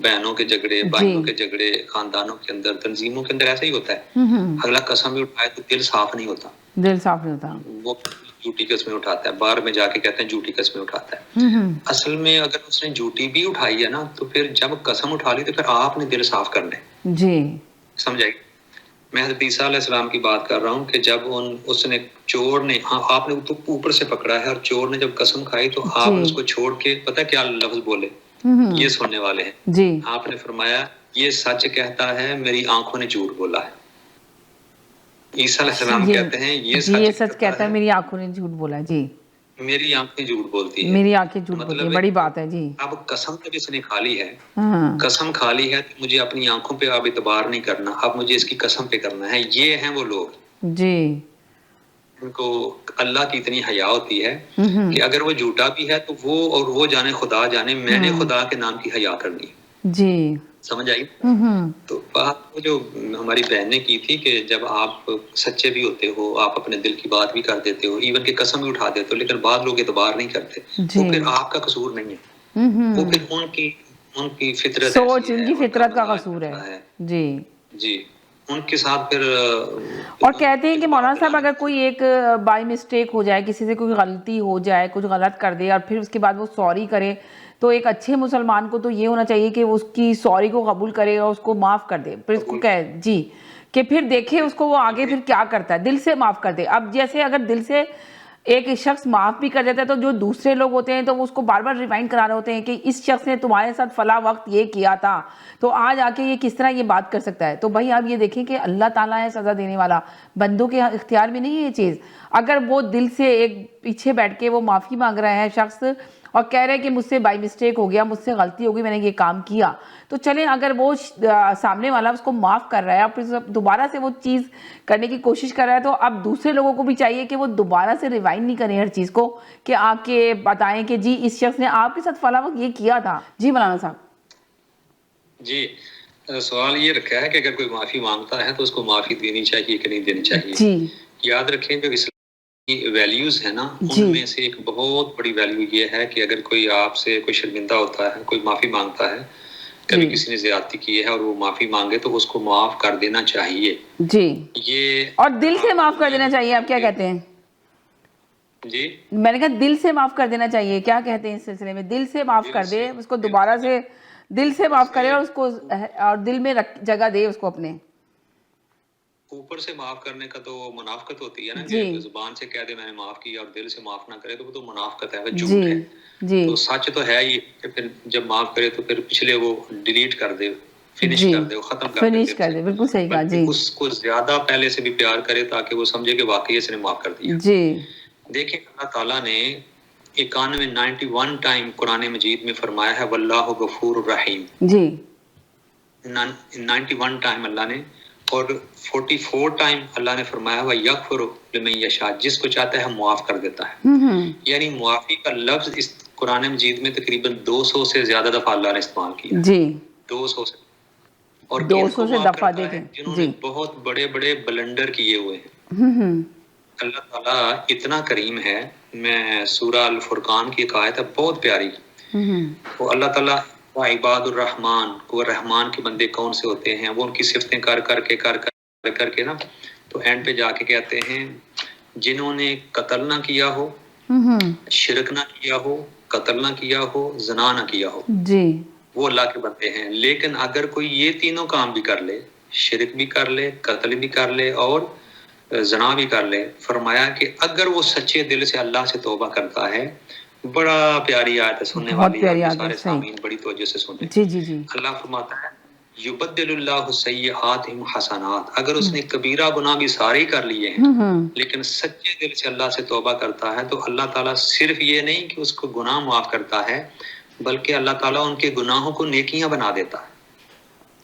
بہنوں کے جھگڑے، بھائیوں کے جھگڑے، خاندانوں کے اندر، تنظیموں کے اندر ایسا ہی ہوتا ہے. اگلا قسم بھی اٹھائے تو دل صاف نہیں ہوتا، وہ جھوٹی قسمیں اٹھاتا ہے. باہر میں جا کے کہتے ہیں جھوٹی قسمیں اٹھاتا ہے. اصل میں اگر اس نے جھوٹی بھی اٹھائی ہے نا تو پھر جب قسم اٹھا لی تو پھر آپ نے دل صاف کرنا ہے. جی سمجھائی؟ میں حضرت عیسیٰ علیہ السلام کی بات کر رہا ہوں کہ جب اس نے چور نے، آپ نے تو اوپر سے پکڑا ہے اور چور نے جب قسم کھائی تو آپ نے اس کو چھوڑ کے پتہ کیا لفظ بولے؟ یہ سننے والے ہیں. جی آپ نے فرمایا یہ سچ کہتا ہے، میری آنکھوں نے جھوٹ بولا ہے. عیسیٰ علیہ السلام کہتے ہیں یہ سچ کہتا ہے، میری آنکھوں نے جھوٹ بولا. جی میری آنکھیں جھوٹ بولتی ہیں، میری آنکھیں جھوٹ بولتی ہیں. بڑی بات ہے. جی اب قسم جب اس نے کھا لی ہے، قسم کھا لی ہے تو مجھے اپنی آنکھوں پہ اب اعتبار نہیں کرنا، اب مجھے اس کی قسم پہ کرنا ہے. یہ ہیں وہ لوگ جی ان کو اللہ کی اتنی حیا ہوتی ہے کہ اگر وہ جھوٹا بھی ہے تو وہ جانے خدا جانے میں نے خدا کے نام کی حیا کرنی. جی سمجھ آئی؟ تو بات جو ہماری بہن نے کی تھی کہ جب آپ سچے بھی ہوتے ہو، آپ اپنے دل کی بات بھی کر دیتے ہو، ایون کہ قسم بھی اٹھا دیتے ہو، لیکن بعض لوگ اعتبار نہیں کرتے، وہ پھر آپ کا قصور نہیں ہے، وہ پھر ان کی فطرت سوچ، ان کی فطرت کا قصور ہے. جی جی ان کے ساتھ پھر اور کہتے ہیں کہ مولانا صاحب اگر کوئی ایک بائی مسٹیک ہو جائے، کسی سے کوئی غلطی ہو جائے، کچھ غلط کر دے اور پھر اس کے بعد وہ سوری کرے، تو ایک اچھے مسلمان کو تو یہ ہونا چاہیے کہ وہ اس کی سوری کو قبول کرے اور اس کو معاف کر دے، پھر اس کو کہے جی کہ پھر دیکھے اس کو وہ آگے پھر کیا کرتا ہے، دل سے معاف کر دے. اب جیسے اگر دل سے ایک شخص معاف بھی کر دیتا ہے تو جو دوسرے لوگ ہوتے ہیں تو وہ اس کو بار بار ریمائنڈ کرا رہے ہوتے ہیں کہ اس شخص نے تمہارے ساتھ فلاں وقت یہ کیا تھا، تو آج آ کے یہ کس طرح یہ بات کر سکتا ہے. تو بھائی آپ یہ دیکھیں کہ اللہ تعالیٰ ہے سزا دینے والا، بندوں کے اختیار میں نہیں ہے یہ چیز. اگر وہ دل سے ایک پیچھے بیٹھ کے وہ معافی مانگ رہا ہے شخص اور کہہ رہے کہ مجھ سے بائی مسٹیک ہو گیا، مجھ سے غلطی ہو گئی، میں نے یہ کام کیا، تو چلیں اگر وہ سامنے والا اس کو معاف کر رہا ہے اور پھر دوبارہ سے وہ چیز کرنے کی کوشش کر رہا ہے، تو اب دوسرے لوگوں کو بھی چاہیے کہ وہ دوبارہ سے ریوائنڈ نہیں کریں ہر چیز کو، کہ آ کے بتائیں کہ جی اس شخص نے آپ کے ساتھ فلاں وقت یہ کیا تھا. جی مولانا صاحب. جی سوال یہ رکھا ہے کہ اگر کوئی معافی مانگتا ہے تو اس کو معافی دینی چاہیے کہ نہیں دینی چاہیے. جی یاد رکھیں جو اسلامی ویلیوز ہیں نا، ان میں سے ایک بہت بڑی ویلیو یہ ہے کہ اگر کوئی آپ سے کوئی شرمندہ ہوتا ہے، کوئی معافی مانگتا ہے، کبھی کسی نے زیادتی کی ہے اور وہ معافی مانگے تو اس کو معاف کر دینا چاہیے. جی یہ اور دل سے معاف کر دینا چاہیے. آپ کیا کہتے ہیں؟ جی میں نے کہا دل سے معاف کر دینا چاہیے. کیا کہتے ہیں اس سلسلے میں؟ دل سے معاف کر دے اس کو، دوبارہ سے دل سے معاف کرے اور اس کو اور دل میں جگہ دے اس کو اپنے. اوپر سے معاف کرنے کا تو منافقت ہوتی ہے نا، کہ زبان سے کہہ دے میں نے معاف کیا اور دل سے معاف نہ کرے تو وہ تو منافقت ہے، وہ جھوٹ ہے. تو سچ تو ہے ہی کہ پھر جب معاف کرے تو پھر پچھلے وہ ڈیلیٹ کر دے، فنش کر دے، وہ ختم کر دے. بالکل صحیح کہا. جی اس کو زیادہ پہلے سے بھی پیار کرے تاکہ وہ سمجھے کہ واقعی اس نے معاف کر دیا. جی دیکھیں اللہ تعالیٰ نے 91 ٹائم قرآن مجید میں فرمایا ہے واللہ غفور الرحیم. جی 91 ٹائم اللہ نے، اور 44 ٹائم اللہ نے فرمایا وہ یغفر لمن یشاء، جس کو چاہتا ہے معاف کر دیتا ہے. یعنی معافی کا لفظ اس قرآن مجید میں تقریباً 200 سے زیادہ دفعہ اللہ نے استعمال کیا. جی 200 سے، اور 200 سے دفعہ دیکھیں جنہوں جی نے بہت بڑے بڑے بلنڈر کیے ہوئے ہیں. اللہ تعالیٰ اتنا کریم ہے. میں سورہ الفرقان کی ایک آیت ہے بہت پیاری، وہ اللہ تعالیٰ عباد الرحمن، وہ رحمان کے بندے کون سے ہوتے ہیں، وہ ان کی صفتیں کر کے نا، تو اینڈ پہ جا کے کہتے ہیں جنہوں نے قتل نہ کیا ہو، شرک نہ کیا ہو، قتل نہ کیا ہو، زنا نہ کیا ہو، جی وہ اللہ کے بندے ہیں. لیکن اگر کوئی یہ تینوں کام بھی کر لے، شرک بھی کر لے، قتل بھی کر لے اور زنا بھی کر لے، فرمایا کہ اگر وہ سچے دل سے اللہ سے توبہ کرتا ہے. بڑا پیاری آیت ہے، سننے بہت والی پیاری ہے، آیت ہے، سارے صحیح. سامعین بڑی توجہ سے سنیں. جی جی جی اللہ فرماتا ہے یبدل اللہ سیئاتہم حسنات. اگر اس نے کبیرہ گناہ بھی سارے ہی کر لیے ہیں لیکن سچے دل سے اللہ سے توبہ کرتا ہے، تو اللہ تعالیٰ صرف یہ نہیں کہ اس کو گناہ معاف کرتا ہے، بلکہ اللہ تعالیٰ ان کے گناہوں کو نیکیاں بنا دیتا ہے.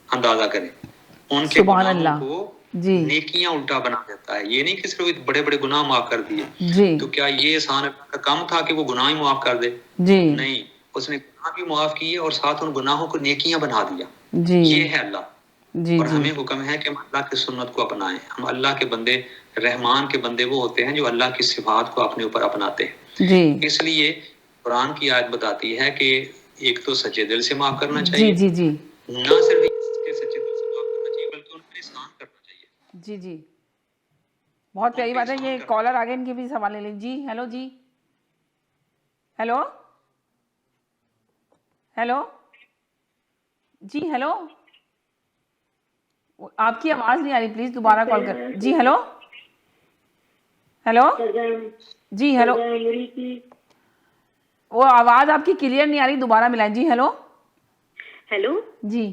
اندازہ کریں، ان کے سبحان گناہوں اللہ. کو جی نیکیاں الٹا بنا دیتا ہے. یہ نہیں کہ صرف بڑے بڑے گناہ معاف کر دیے، جی تو کیا یہ احسان اللہ کا کم تھا کہ وہ گناہ ہی معاف کر دے؟ جی نہیں، اس نے گناہ بھی معاف کیے اور ساتھ ان گناہوں کو نیکیاں بنا دیا. جی یہ ہے اللہ. جی اور جی ہمیں حکم ہے کہ ہم اللہ کی سنت کو اپنائیں. ہم اللہ کے بندے، رحمان کے بندے وہ ہوتے ہیں جو اللہ کی صفات کو اپنے اوپر اپناتے ہیں. جی اس لیے قرآن کی آیت بتاتی ہے کہ ایک تو سچے دل سے معاف کرنا جی چاہیے، جی جی نہ صرف کہ سچے دل سے معاف کرنا چاہیے بلکہ ان پہ احسان کرنا چاہیے. جی جی بہت پیاری بات ہے. یہ کالر آگے ان کے بھی سوال لے لیں. جی ہیلو، جی ہیلو ہیلو جی ہیلو، آپ کی آواز نہیں آ رہی، پلیز دوبارہ کال کر. جی ہیلو ہیلو جی ہیلو، وہ آواز آپ کی کلیئر نہیں آ رہی، دوبارہ ملائیں. جی ہیلو ہیلو جی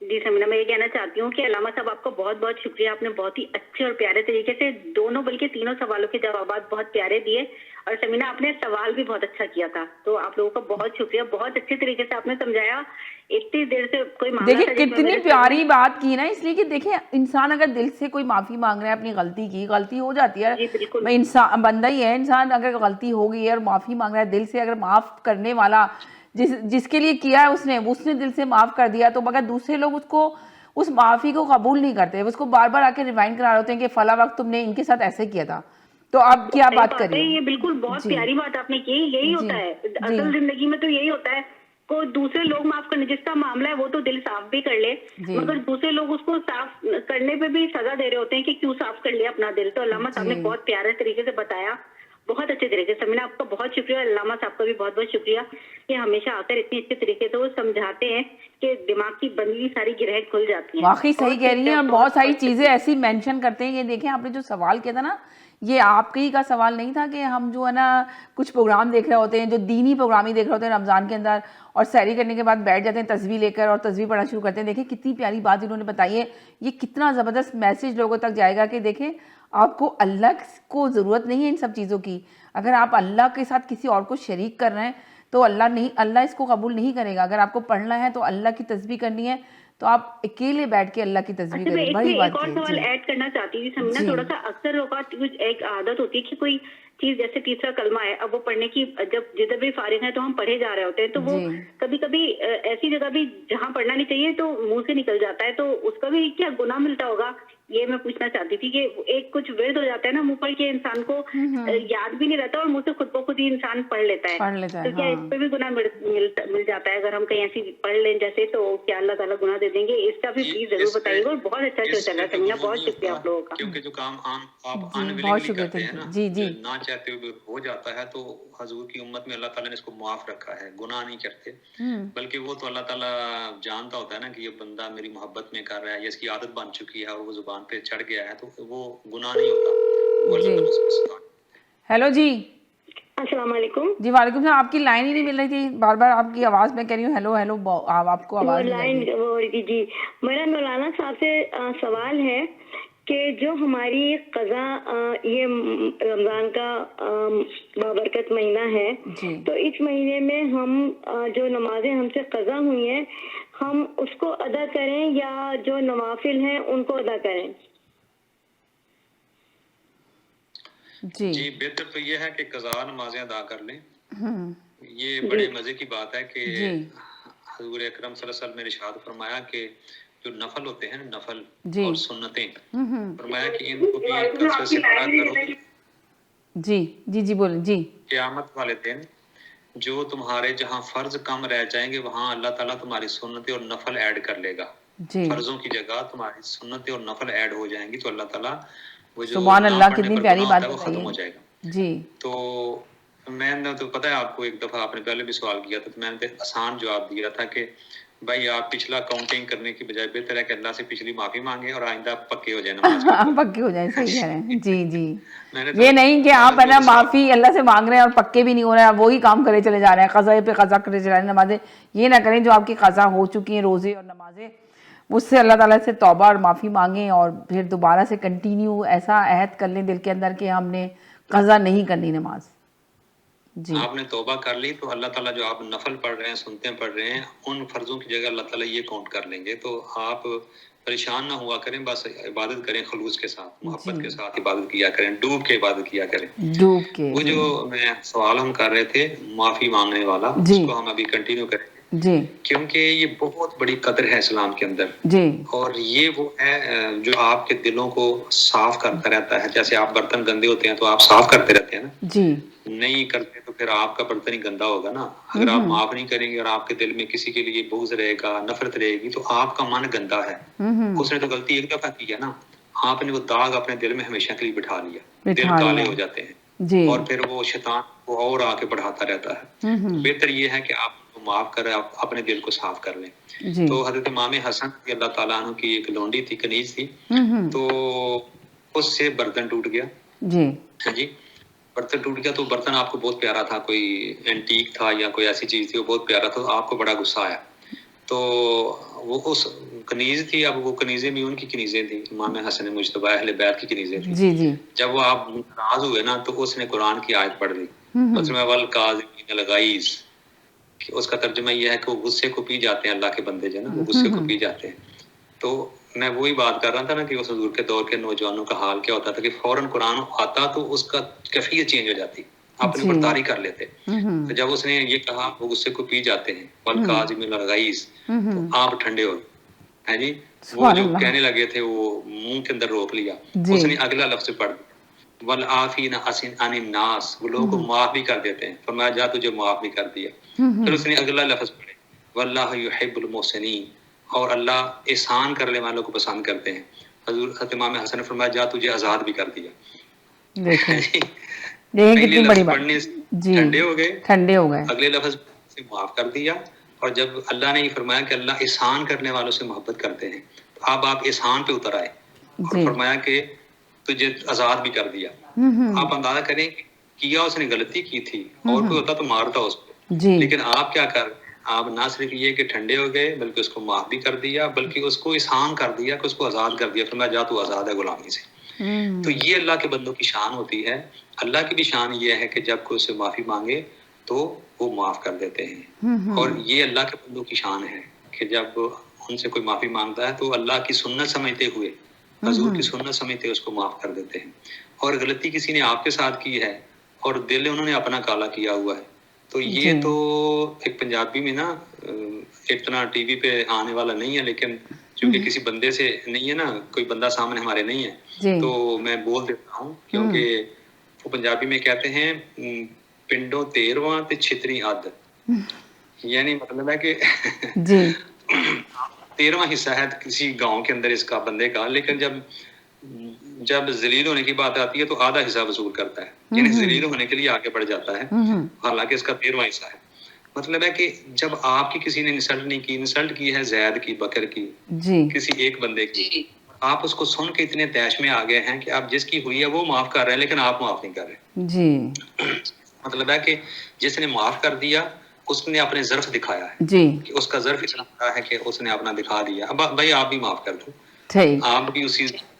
جی سمینا، میں یہ کہنا چاہتی ہوں کہ علامہ صاحب آپ کا بہت بہت شکریہ. آپ نے بہت ہی اچھے اور پیارے طریقے سے دونوں بلکہ تینوں سوالوں کے جوابات بہت پیارے دیے. اور سمینا آپ نے سوال بھی بہت اچھا کیا تھا، تو آپ لوگوں کا بہت شکریہ. بہت اچھے طریقے سے آپ نے سمجھایا. اتنی دیر سے کوئی معاملہ دیکھیں تھا جس میں کتنی میرے پیاری بات کی نا، اس لیے کہ دیکھیں انسان اگر دل سے کوئی معافی مانگ رہا ہے اپنی غلطی کی، غلطی ہو جاتی ہے. جی بالکل انسان بندہ ہی ہے، انسان اگر غلطی ہو گئی ہے اور معافی مانگ رہا ہے دل سے، اگر معاف کرنے والا جس کے لیے کیا ہے اس نے دل سے معاف کر دیا، تو مگر دوسرے لوگ اس معافی کو قبول نہیں کرتے، اس کو بار بار آ کے ریمائنڈ کرا رہے ہوتے ہیں کہ فلاں وقت تم نے ان کے ساتھ ایسے کیا تھا. تو اب کیا صحیح بات بات ہے. کریے. یہ بالکل بہت جی پیاری بات آپ نے کی. یہی جی ہوتا ہے جی اصل زندگی میں، تو یہی ہوتا ہے کو دوسرے لوگ معاف کرنے، جس کا معاملہ ہے وہ تو دل صاف بھی کر لے، جی مگر دوسرے لوگ اس کو صاف کرنے پہ بھی سزا دے رہے ہوتے ہیں کہ کیوں صاف کر لیا اپنا دل. تو علامہ صاحب نے جی بہت پیارے طریقے سے بتایا، بہت اچھے طریقے سے. سمینا آپ کا بہت شکریہ، علامہ صاحب کا بھی بہت بہت شکریہ کہ ہمیشہ آ کر اتنے اچھے طریقے سے وہ سمجھاتے ہیں کہ دماغ کی بندی ساری گرہیں کھل جاتی ہیں. واقعی صحیح کہہ رہی ہیں، اور بہت ساری چیزیں ایسی مینشن کرتے ہیں. یہ دیکھیں آپ نے جو سوال کیا تھا نا، یہ آپ کے ہی کا سوال نہیں تھا کہ ہم جو ہے نا کچھ پروگرام دیکھ رہے ہوتے ہیں، جو دینی پروگرام ہی دیکھ رہے ہوتے ہیں رمضان کے اندر، اور سحری کرنے کے بعد بیٹھ جاتے ہیں تسبیح لے کر اور تسبیح پڑھنا شروع کرتے ہیں. دیکھیں کتنی پیاری بات انہوں نے بتائی ہے. یہ کتنا زبردست میسج لوگوں تک جائے گا کہ دیکھیں آپ کو اللہ کو ضرورت نہیں ہے ان سب چیزوں کی. اگر آپ اللہ کے ساتھ کسی اور کو شریک کر رہے ہیں تو اللہ اس کو قبول نہیں کرے گا. اگر آپ کو پڑھنا ہے تو اللہ کی تسبیح کرنی ہے تو آپ اکیلے بیٹھ کے اللہ کی تسبیح کریں. ایک وہی میں بات ایک اور ہے. سوال جی ایڈ کرنا چاہتی تھی سمینا، جی تھوڑا سا. اکثر اوقات ایک عادت ہوتی ہے کہ کوئی چیز جیسے تیسرا کلمہ ہے، اب وہ پڑھنے کی جب جدھر بھی فارغ ہیں تو ہم پڑھے جا رہے ہوتے ہیں، تو وہ جی کبھی کبھی ایسی جگہ بھی جہاں پڑھنا نہیں چاہیے تو منہ سے نکل جاتا ہے، تو اس کا بھی کیا گناہ ملتا ہوگا؟ یہ میں پوچھنا چاہتی تھی کہ ایک کچھ ورد ہو جاتا ہے نا منہ پر کہ انسان کو یاد بھی نہیں رہتا اور منہ سے خود بخود ہی انسان پڑھ لیتا ہے، تو کیا اس پہ بھی گناہ مل جاتا ہے اگر ہم کہیں ایسی پڑھ لیں جیسے؟ تو کیا اللہ تعالیٰ گناہ دے دیں گے؟ اس کا بھی پلیز ضرور بتائیے گا. اور بہت اچھا شو چل رہا ہے سمینا، بہت شکریہ آپ لوگوں کا. کیونکہ جو کام آپ جی بہت انویلنگلی شکریہ. کرتے ہیں نا، جی جی نہ چاہتے ہوئے ہو جاتا ہے، تو حضور کی امت میں اللہ تعالیٰ نے اس کو معاف رکھا ہے. گناہ نہیں کرتے، بلکہ وہ تو اللہ تعالیٰ جانتا ہوتا ہے نا کہ یہ بندہ میری محبت میں کر رہا ہے یا اس کی عادت بن چکی ہے اور وہ زبان پہ چڑھ گیا ہے، تو وہ گناہ نہیں ہوتا. وہ اللہ تعالیٰ سے سکھا. ہیلو جی السلام علیکم. جی وعلیکم السلام. آپ کی لائن ہی نہیں مل رہی تھی، بار بار آپ کی آواز میں کہہ رہی ہوں ہیلو ہیلو، آپ کو آواز نہیں لائن آ رہی. جی میرا مولانا صاحب سے سوال ہے کہ جو ہماری قضا یہ رمضان کا بابرکت مہینہ ہے، تو اس مہینے میں ہم جو نمازیں ہم سے قضا ہوئی ہیں ہم اس کو ادا کریں یا جو نوافل ہیں ان کو ادا کریں؟ جی بہتر تو یہ ہے کہ قضا نمازیں ادا کر لیں. یہ بڑے مزے کی بات ہے کہ حضور اکرم صلی اللہ علیہ وسلم نے ارشاد فرمایا کہ جو نفل ہوتے ہیں نفل اور سنتیں، فرمایا کہ ان کو بھی کثرت سے پڑھا کرو. جی بولیں. جی قیامت والے دن جو تمہارے جہاں فرض کم رہ جائیں گے وہاں اللہ تعالیٰ تمہاری سنتیں اور نفل ایڈ کر لے گا. فرضوں کی جگہ تمہاری سنتیں اور نفل ایڈ ہو جائیں گی تو اللہ تعالیٰ وہ جو سبحان اللہ، کتنی پیاری بات ہے وہ ختم ہو جائے گا. جی تو میں نے تو پتہ ہے آپ کو، ایک دفعہ آپ نے پہلے بھی سوال کیا تھا تو میں نے آسان جواب دیا تھا کہ بھائی آپ پچھلا کاؤنٹنگ کرنے کی بجائے بہتر ہے کہ اللہ سے پچھلی معافی مانگیں اور آئندہ پکے ہو جائیں نماز کے. پکے ہو جائیں، صحیح کہہ رہے ہیں. جی یہ نہیں کہ آپ ہے نا معافی اللہ سے مانگ رہے ہیں اور پکے بھی نہیں ہو رہے ہیں، وہی کام کرے چلے جا رہے ہیں، قضا پہ قضا کرے چلے جا رہے ہیں. نمازیں یہ نہ کریں، جو آپ کی قضا ہو چکی ہیں روزے اور نمازیں اس سے اللہ تعالیٰ سے توبہ اور معافی مانگیں اور پھر دوبارہ سے کنٹینیو ایسا عہد کر لیں دل کے اندر کہ ہم نے قضا نہیں کرنی نماز. جی آپ نے توبہ کر لی تو اللہ تعالیٰ جو آپ نفل پڑھ رہے ہیں، سنتے پڑھ رہے ہیں، ان فرضوں کی جگہ اللہ تعالیٰ یہ کاؤنٹ کر لیں گے. تو آپ پریشان نہ ہوا کریں، بس عبادت کریں خلوص کے ساتھ، محبت کے ساتھ عبادت کیا کریں، ڈوب کے عبادت کیا کریں. ڈوب کے وہ جو میں سوال ہم کر رہے تھے معافی مانگنے والا، اس کو ہم ابھی کنٹینیو کریں جی کیونکہ یہ بہت بڑی قدر ہے اسلام کے اندر. جی اور یہ وہ ہے جو آپ کے دلوں کو صاف کرتا رہتا ہے. جیسے آپ برتن گندے ہوتے ہیں تو آپ صاف کرتے رہتے ہیں نا، جی نہیں کرتے تو پھر آپ کا برتن ہی گندا ہوگا نا. اگر آپ معاف نہیں کریں گے اور آپ کے دل میں کسی کے لیے بغض رہے گا، نفرت رہے گی تو آپ کا من گندا ہے. اس نے تو غلطی ایک دفعہ کی ہے نا، آپ نے وہ داغ اپنے دل میں ہمیشہ کے لیے بٹھا لیا، دل کالے ہو جاتے ہیں اور پھر وہ شیطان کو اور آگے بڑھاتا رہتا ہے. بہتر یہ ہے کہ آپ کو معاف کریں، آپ اپنے دل کو صاف کر لیں. تو حضرت امام حسن رضی اللہ تعالیٰ عنہ کی ایک لونڈی تھی، کنیز تھی، تو اس سے برتن ٹوٹ گیا. جی برتن ٹوٹ گیا تو برتن آپ کو بہت پیارا تھا، کوئی اینٹیک تھا یا کوئی ایسی چیز تھی، وہ بہت پیارا تھا. آپ کو بڑا غصہ آیا. تو وہ اس کنیز تھی، اب وہ کنیزیں بھی ان کی کنیزیں تھیں، امام حسن مجتبی اہل بیت کی کنیزیں تھیں. جب وہ آپ ناراض ہوئے نا تو اس نے قرآن کی آیت پڑھ دی، اس میں والکاظمین الغیظ، اس کا ترجمہ یہ ہے کہ وہ غصے کو پی جاتے ہیں. اللہ کے بندے جو نا وہ غصے کو پی جاتے ہیں. تو میں وہی بات کر رہا تھا نا کہ اس حضور کے دور کے نوجوانوں کا حال کیا ہوتا تھا کہ فوراً قرآن آتا تو اس کا کیفیت چینج ہو جاتی، اپنے اوپر طاری کر لیتے. تو جب اس نے یہ کہا وہ غصے کو پی جاتے ہیں والکاظمین الغیظ، تو آپ ٹھنڈے ہو گئے. جی وہ جو کہنے لگے تھے وہ منہ کے اندر روک لیا. اس نے اگلا لفظ پڑھ دیا والعافین عن الناس، وہ لوگوں کو معاف بھی کر دیتے ہیں. فرمایا جا تجھے معاف بھی کر دیا. پھر اس نے اگلا لفظ پڑھے واللہ یحب المحسنین، اور اللہ احسان کرنے والوں کو پسند کرتے ہیں. حضرت امام حسن نے فرمایا جا تجھے آزاد بھی کر دیا. پہلے لفظ پڑھنے سے ٹھنڈے ہو گئے، اگلے لفظ سے معاف کر دیا. اور جب اللہ نے یہ فرمایا کہ اللہ احسان کرنے والوں سے محبت کرتے ہیں، تو اب آپ احسان پہ اتر آئے اور فرمایا کہ تجھے آزاد بھی کر دیا. آپ اندازہ کریں کیا اس نے غلطی کی تھی، اور کوئی ہوتا تو مارتا اس کو، لیکن آپ کیا کر، آپ نہ صرف یہ کہ ٹھنڈے ہو گئے بلکہ اس کو معاف بھی کر دیا، بلکہ اس کو احسان کر دیا کہ اس کو آزاد کر دیا. فرمایا جا تو آزاد ہے غلامی سے. تو یہ اللہ کے بندوں کی شان ہوتی ہے. اللہ کی بھی شان یہ ہے کہ جب کوئی اسے معافی مانگے تو وہ معاف کر دیتے ہیں. اور یہ اللہ کے بندوں کی شان ہے کہ جب ان سے کوئی معافی مانگتا ہے تو اللہ کی سنت سمجھتے ہوئے، حضور کی سنت سمجھتے اس کو معاف کر دیتے ہیں. اور غلطی کسی نے آپ کے ساتھ کی ہے اور دل انہوں نے اپنا کالا کیا ہوا ہے، تو یہ تو ایک پنجابی میں نا اتنا ٹی وی پہ آنے والا نہیں ہے، لیکن چونکہ کسی بندے سے نہیں ہے نا، کوئی بندہ سامنے ہمارے نہیں ہے تو میں بول دیتا ہوں. کیونکہ وہ پنجابی میں کہتے ہیں پنڈوں 13واں تے چھتری اد، یعنی مطلب ہے کہ 13واں حصہ ہے کسی گاؤں کے اندر اس کا بندے کا، لیکن جب ذلیل ہونے کی بات آتی ہے تو آدھا حصہ وصول کرتا ہے، یعنی ذلیل ہونے کے لیے آگے بڑھ جاتا ہے، حالانکہ اس کا 13واں حصہ ہے. مطلب ہے کہ جب آپ کی کسی نے انسلٹ نہیں کی، انسلٹ کی ہے زید کی، بکر کی، کسی ایک بندے کی، آپ اس کو سن کے اتنے طیش میں آ گئے ہیں کہ آپ جس کی ہوئی ہے وہ معاف کر رہے ہیں لیکن آپ معاف نہیں کر رہے. مطلب ہے کہ جس نے معاف کر دیا اس نے اپنے ظرف دکھایا ہے کہ اس کا ظرف اتنا بڑا ہے کہ اس نے اپنا دکھا دیا. اب بھائی آپ بھی معاف کر دو، آپ بھی اسی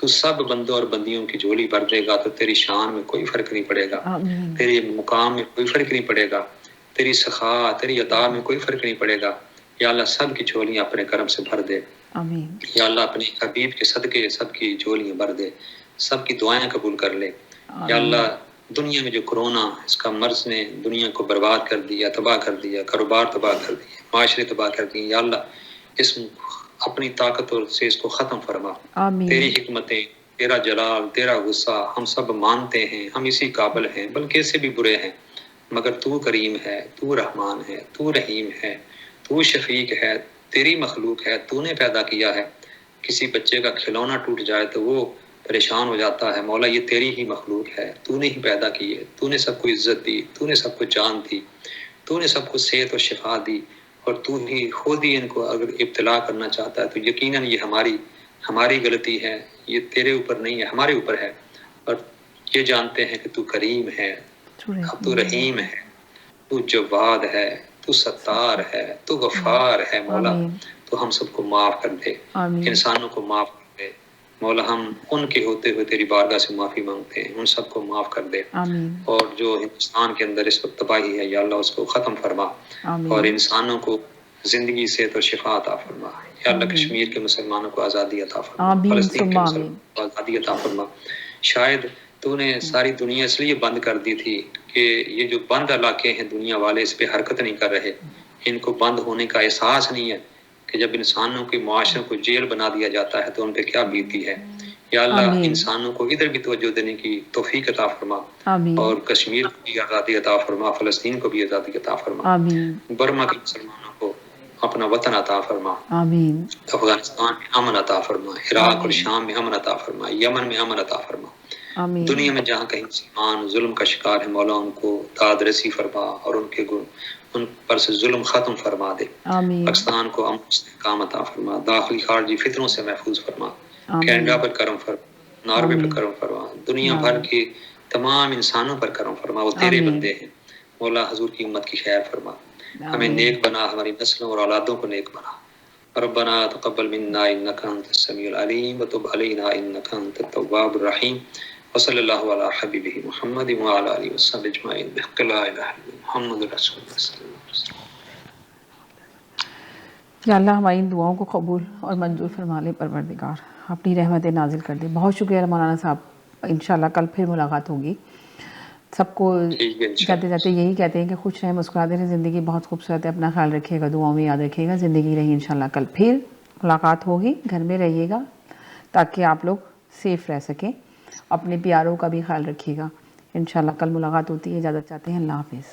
تو سب بندوں اور بندیوں کی جھولی بھر دے گا تو تیری شان میں کوئی فرق نہیں پڑے گا، آمین تیری مقام میں کوئی فرق نہیں پڑے گا، تیری سخا تیری عطا میں کوئی فرق نہیں پڑے گا۔ یا اللہ سب کی جھولیاں اپنے کرم سے بھر دے، آمین یا اللہ اپنے حبیب کے صدقے سب کی جھولیاں بھر دے، سب کی دعائیں قبول کر لے۔ یا اللہ دنیا میں جو کرونا اس کا مرض نے دنیا کو برباد کر دیا، تباہ کر دیا، کاروبار تباہ کر دیا، معاشرے تباہ کر دیے، یا اللہ اس اپنی طاقت سے اس کو ختم فرما۔ آمین تیری حکمتیں، تیرا جلال، تیرا غصہ ہم سب مانتے ہیں، ہم اسی قابل ہیں بلکہ اس سے بھی برے ہیں، مگر تو کریم ہے، تو رحمان ہے، تو رحیم ہے، تو شفیق ہے، تیری مخلوق ہے، تو نے پیدا کیا ہے۔ کسی بچے کا کھلونا ٹوٹ جائے تو وہ پریشان ہو جاتا ہے، مولا یہ تیری ہی مخلوق ہے، تو نے ہی پیدا کی ہے، تو نے سب کو عزت دی، تو نے سب کو جان دی، تو نے سب کو صحت اور شفا دی، اور تو ہی خود ہی ان کو اگر ابتلا کرنا چاہتا ہے تو یقیناً یہ ہماری غلطی ہے، یہ تیرے اوپر نہیں ہے، ہمارے اوپر ہے۔ اور یہ جانتے ہیں کہ تو کریم ہے، تو رحیم ہے، تو جواد ہے، تو ستار ہے، تو غفار ہے، مولا آمین تو ہم سب کو معاف کر دے، آمین انسانوں کو معاف کر دے مولا، ہم ان کے ہوتے ہوئے تیری بارگاہ سے معافی مانگتے ہیں، ان سب کو معاف کر دے، آمین اور جو ہندوستان کے اندر اس وقت تباہی ہے یا اللہ اس کو ختم فرما، آمین اور انسانوں کو زندگی صحت اور شفا عطا فرما، یا اللہ کشمیر کے مسلمانوں کو آزادی عطا فرما، آمین فلسطین کے ثم مسلمانوں آمین کو آزادی عطا فرما۔ شاید تو نے ساری دنیا اس لیے بند کر دی تھی کہ یہ جو بند علاقے ہیں دنیا والے اس پہ حرکت نہیں کر رہے، ان کو بند ہونے کا احساس نہیں ہے کہ جب انسانوں کے معاشرے کو جیل بنا دیا جاتا ہے تو ان پہ کیا بیتی ہے۔ یا اللہ آمین انسانوں کو ادھر بھی توجہ دینے کی توفیق عطا فرما، آمین اور کشمیر کو بھی آزادی عطا فرما، فلسطین کو بھی آزادی عطا فرما، آمین برما کے مسلمانوں کو اپنا وطن عطا فرما، آمین افغانستان میں امن عطا فرما، عراق اور شام میں امن عطا فرما، یمن میں امن عطا فرما، آمین دنیا میں جہاں کہیں مسلمان ظلم کا شکار ہے مولا ان کو داد رسی فرما، اور ان پر سے ظلم ختم فرما دے۔ آمین پاکستان کو امن استحکام عطا فرما، داخلی خارجی فتنوں سے محفوظ فرما، آمین کینیڈا پر کرم فرما، ناروے پر آمین کرم فرما، دنیا آمین بھر کے تمام انسانوں پر کرم فرما، وہ تیرے آمین بندے ہیں مولا، حضور کی امت کی خیر فرما، ہمیں آمین نیک بنا، ہماری نسلوں اور اولادوں کو نیک بنا۔ ربنا تقبل منا انك انت السميع العليم وتب علينا انك انت التواب الرحيم وصلی اللہ علی حبیبہ محمد وعلی آلہ وصحبہ اجمعین بحق لا الہ الا محمد رسول اللہ صلی اللہ علیہ وسلم۔ یا اللہ ہماری ان دعاؤں کو قبول اور منظور فرما لے پروردگار، اپنی رحمتیں نازل کر دے۔ بہت شکریہ مولانا صاحب، انشاءاللہ کل پھر ملاقات ہوگی۔ سب کو ٹھیک ہے جاتے جاتے یہی کہتے ہیں کہ خوش رہیں، مسکراتے رہیں، زندگی بہت خوبصورت ہے، اپنا خیال رکھیے گا، دعاؤں میں یاد رکھیے گا، زندگی رہی انشاءاللہ کل پھر ملاقات ہوگی۔ گھر میں رہیے گا تاکہ آپ لوگ سیف رہ سکیں، اپنے پیاروں کا بھی خیال رکھیے گا۔ انشاءاللہ کل ملاقات ہوتی ہے، اجازت چاہتے ہیں، اللہ حافظ۔